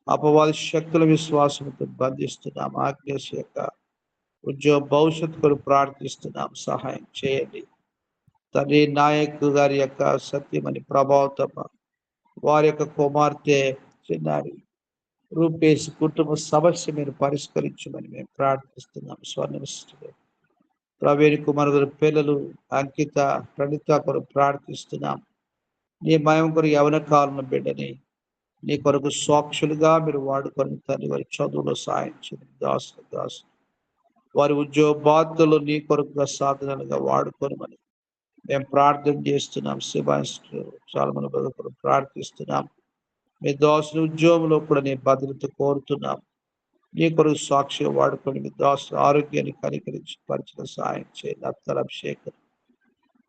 అపవాద శక్తుల విశ్వాసంతో బంధిస్తున్నాం. ఆజ్ఞేశ యొక్క ఉద్యోగ భవిష్యత్తు కొరకు ప్రార్థిస్తున్నాం. సహాయం చేయండి తండ్రి. నాయక్ గారి యొక్క సత్యమని ప్రభావతమ్మ వారి యొక్క కుమార్తె చిన్నారి రూపేష్ కుటుంబ సమస్య మీరు పరిష్కరించమని మేము ప్రార్థిస్తున్నాం. స్వర్ణమిస్తులు ప్రవీణ్ కుమార్ గారి పిల్లలు అంకిత ప్రణిత కొరకు ప్రార్థిస్తున్నాం. నీ మయం కొరకు యవన కాలం బిడ్డని నీ కొరకు సాక్షులుగా మీరు వాడుకొని తండ్రి వారి చదువులో సాయం చేయండి. దాసు వారి ఉద్యోగ బాధ్యతలు నీ కొరకుగా సాధనాలుగా వాడుకోనమని మేము ప్రార్థన చేస్తున్నాం. చాలా మంది కొరకు ప్రార్థిస్తున్నాం. మీ దోసుల ఉద్యోగంలో కూడా నీ భద్రత కోరుతున్నాం. నీ కొరకు సాక్షిగా వాడుకొని మీ దోసుల ఆరోగ్యాన్ని కనికరించి పరిచిన సాయం చేయండి. అత్తల అభిషేకం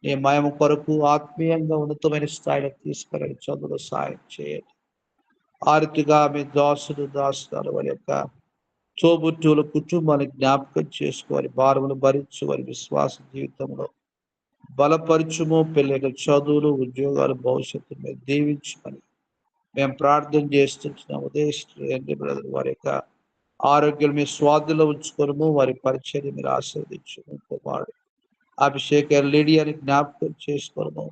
నీ మయం కొరకు ఆత్మీయంగా ఉన్నతమైన స్థాయిలో తీసుకెళ్ళి చదువులో సాయం చేయండి. ఆర్థిగా మీ దాసులు వారి యొక్క తోబుట్టువుల కుటుంబాన్ని జ్ఞాపకం చేసుకోవాలి. భారములు భరించు వారి విశ్వాస జీవితంలో బలపరచుము. పిల్లల చదువులు ఉద్యోగాలు భవిష్యత్తు మీద దీవించమని మేము ప్రార్థన చేస్తున్నాం. ఉదయం బ్రదర్ వారి యొక్క ఆరోగ్యం మీ స్వాధులో ఉంచుకోవడము, వారి పరిచయం మీరు ఆశీర్వదించము. కుమారుడు అభిషేక లీడియాని జ్ఞాపకం చేసుకోవడము,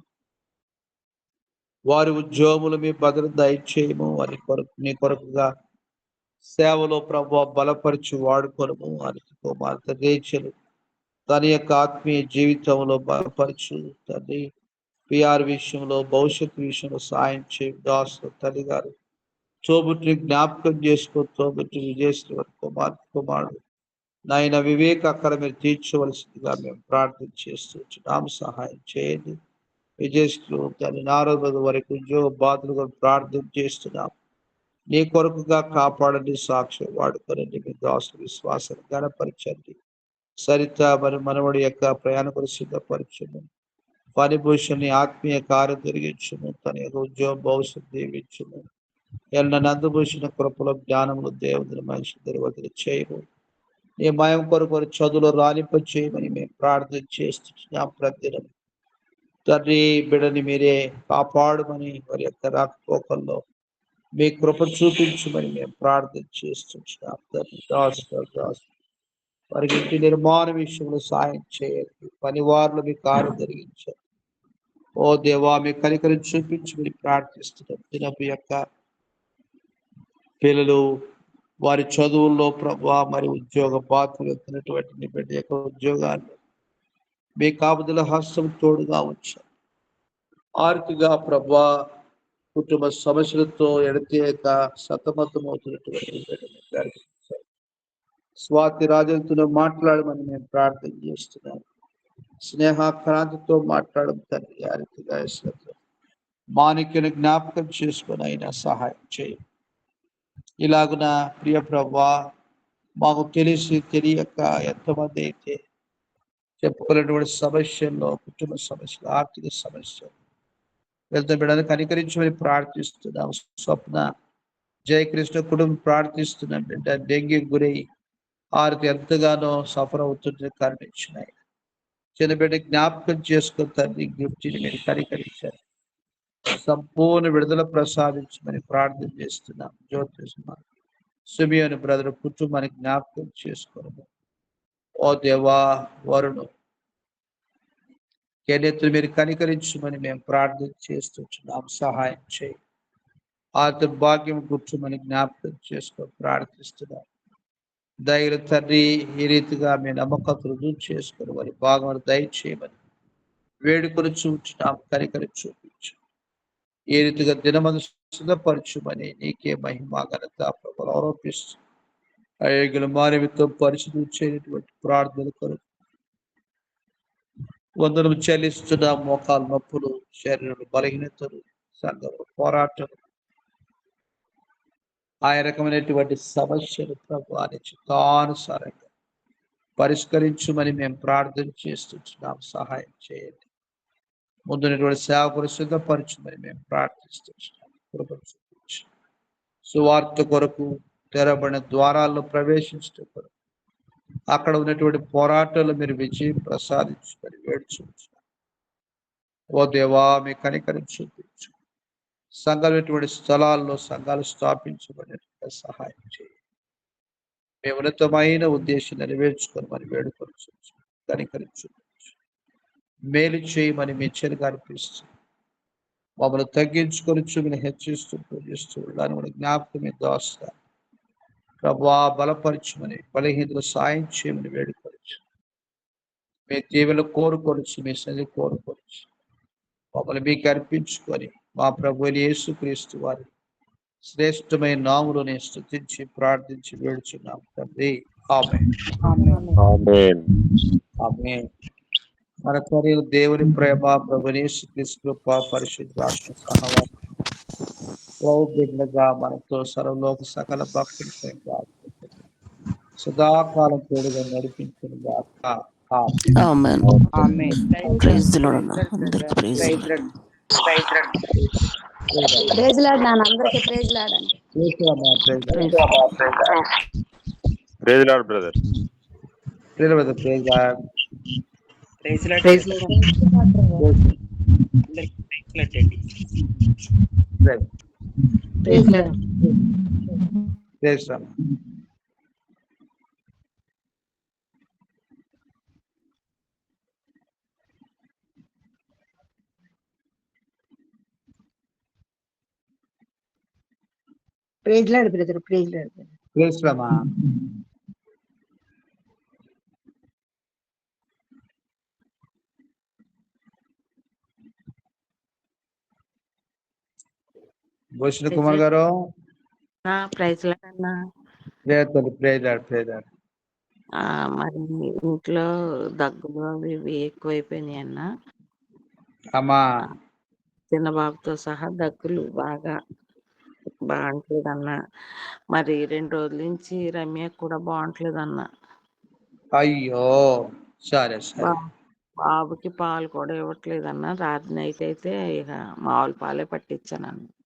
వారి ఉద్యోగములు మీ భద్రత దయచేయము. వారి కొరకు నీ కొరకుగా సేవలో ప్రభు బలపరిచి వాడుకోవడము. వారికి కుమార్తె రేచలు తన యొక్క ఆత్మీయ జీవితంలో బలపరచు తండ్రి. పిఆర్ విషయంలో భవిష్యత్తు విషయంలో సాయం చేయ దాసు తల్లి గారు తోబుట్టిని జ్ఞాపకం చేసుకో. తోబుట్టి విజయశ్రీ కుమారుడు నాయన వివేక అక్కడ మీరు తీర్చవలసిందిగా మేము ప్రార్థన చేస్తున్నాం. సహాయం చేయండి. విజయశ్రీ తల్లి నారద వరకు ఉద్యోగ బాధలు ప్రార్థన చేస్తున్నాం. నీ కొరకుగా కాపాడండి, సాక్షి వాడుకోనండి. మీ దాసు విశ్వాసాన్ని గణపరచండి. సరిత మరి మనవడి యొక్క ప్రయాణ కొరకు సిద్ధపరచును. ఫణిభూషణి ఆత్మీయ కార్యం జరిగించును. తన యొక్క ఉద్యోగం భవిష్యత్తు దీవించును. ఎల్ల నందభూషణ కృపలో జ్ఞానములు దేవుని మనిషి వదిలి చేయము. నీ మయం కొరకు వారి చదువులో రాలింప చేయమని మేము ప్రార్థన చేస్తున్నాం. ప్రతిదినం తండ్రి బిడ్డని మీరే కాపాడమని వారి యొక్క రాకపోకల్లో మీ కృప చూపించమని మేము ప్రార్థన చేస్తున్నాం. తండ్రి దాసు వారికి ఇంటి నిర్మాణ విషయంలో సాయం చేయండి. పనివారులు మీ కార్యం జరిగించండి. ఓ దేవా మీ కనికరం చూపించి మీరు ప్రార్థిస్తున్నాం. దినపు యొక్క పిల్లలు వారి చదువుల్లో ప్రభా మరి ఉద్యోగ పాత్రలు ఎత్తినటువంటి నీ బిడ్డ యొక్క ఉద్యోగాన్ని మీ కాపుదల హస్తం తోడుగా ఉంచారు. ఆర్థిక ప్రభా కుటుంబ సమస్యలతో ఎడతేక సతమతమవుతున్నటువంటి బిడ్డని ప్రార్థించారు. స్వాతి రాజంతో మాట్లాడమని మేము ప్రార్థన చేస్తున్నాం. స్నేహ క్రాంతితో మాట్లాడడం తండ్రి. ఆ రీతిగా మాణిక్యను జ్ఞాపకం చేసుకుని అయినా సహాయం చేయి. ఇలాగున ప్రియ ప్రభా మాకు తెలిసి తెలియక ఎంతమంది అయితే చెప్పుకున్నటువంటి సమస్యల్లో, కుటుంబ సమస్యలు, ఆర్థిక సమస్యలు వెళ్తే బిడ్డను కనికరించమని ప్రార్థిస్తున్నాం. స్వప్న జయకృష్ణ కుటుంబం ప్రార్థిస్తున్నాం. బిడ్డ డెంగ్యూ గురై ఆరికి ఎంతగానో సఫర్ అవుతుంటే కరుణించినాయి. చిన్న బిడ్డ జ్ఞాపకం చేసుకుని తండ్రి గిఫ్ట్ని మీరు కనికరించారు. సంపూర్ణ విడుదల ప్రసాదించమని ప్రార్థన చేస్తున్నాం. జ్యోతిష్మ సుమియోని బ్రదర్ కుటుంబాన్ని జ్ఞాపకం చేసుకోవడం. ఓ దేవా వరుణు కేనెత్తులు మీరు కనికరించమని మేము ప్రార్థన చేస్తున్నాం. సహాయం చేయి. ఆత భాగ్యం కూర్చోమని జ్ఞాపకం చేసుకో ప్రార్థిస్తున్నాం. దయలు తండ్రి ఈ రీతిగా మీ నమ్మకం రుజువు చేసుకుని వారి భాగం దయచేయమని వేడుకొని చూపించున్నాం. కనికరి చూపించు. ఏ రీతిగా దినమందు సిద్ధపరచుమని నీకే మహిమ ఘనత ప్రభువులు ఆరోపిస్తూ అయ్యగుల మానవితో పరిశుద్ధి చేయనటువంటి ప్రార్థన కొరకు వందనం చెల్లిస్తున్న మోకాలు నొప్పులు, శరీరంలో బలహీనతలు, సంఘంలో పోరాటం, ఆ రకమైనటువంటి సమస్యలు ప్రభు అని చిత్తానుసారంగా పరిష్కరించుమని మేము ప్రార్థన చేస్తున్నాం. సహాయం చేయండి. ముందున్నటువంటి సేవకులు సిద్ధపరచుమని మేము ప్రార్థిస్తున్నాం. కృప చూపించు. సువార్త కొరకు తెరబడిన ద్వారాల్లో ప్రవేశించడం కొరకు అక్కడ ఉన్నటువంటి పోరాటాలు మీరు విజయం ప్రసాదించుకొని వేడుచుంటున్నాం. ఓ దేవా మీ కనికరం చూపించు. సంఘమైనటువంటి స్థలాల్లో సంఘాలు స్థాపించబడి సహాయం చేయండి. మీ ఉన్నతమైన ఉద్దేశం నెరవేర్చుకొని మరి వేడుకొచ్చు కనికరం చూపించు. మేలు చేయమని మీ చెరుగా అనిపిస్తూ మమ్మల్ని తగ్గించుకొని చూపిని హెచ్చిస్తూ పూజిస్తూ దాని కూడా జ్ఞాపకం దోస్తా ప్రభా బలపరచుమని బలహీనతలు సాయం చేయమని వేడుకొచ్చు. మీ దీవెనలు కోరుకొచ్చు. మీ సన్నిధి కోరుకొచ్చు. మమ్మల్ని మీకు అర్పించుకొని మా ప్రభు యేసుక్రీస్తు వారి శ్రేష్టమైన నామములోనే స్తుతించి ప్రార్థించి వేడుచున్నాం తండ్రి. ఆమేన్. ఆమేన్. మన త్వరలో దేవుని ప్రేమ, ప్రభు యేసుక్రీస్తు కృప, పరిశుద్ధాత్మ సహవాసం ప్రభుగా మనతో సర్వలోక సకల భక్తులపై సదాకాలం తోడుగా నడిపించిన గాక. ఆమేన్. ఆమేన్. ప్రైజ్ ది లార్డ్ అన్న. అందరికీ praise the lord. Praise lord నాన్న, అందరికీ ప్రైజ్ లార్డ్ అని. Praise lord brother. Praise lord. Praise lord అండి. Praise lord. Praise lord brother. Praise lord. Bhushan Kumar గారు ప్రైజ్ లార్డ్ అన్న. మరి ఇంట్లో దగ్గులు అవి ఇవి ఎక్కువైపోయినాయి అన్న. అమ్మా చిన్న బాబుతో సహా దగ్గులు బాగట్లేదు అన్న. మరి 2 రోజుల నుంచి రమ్య కూడా బాగుంటలేదు అన్న. అయ్యో సరే సరే. బాబుకి పాలు కూడా ఇవ్వట్లేదు అన్న. రాత్రి నైట్ అయితే ఇక మామూలు పాలే పట్టించాను అన్న.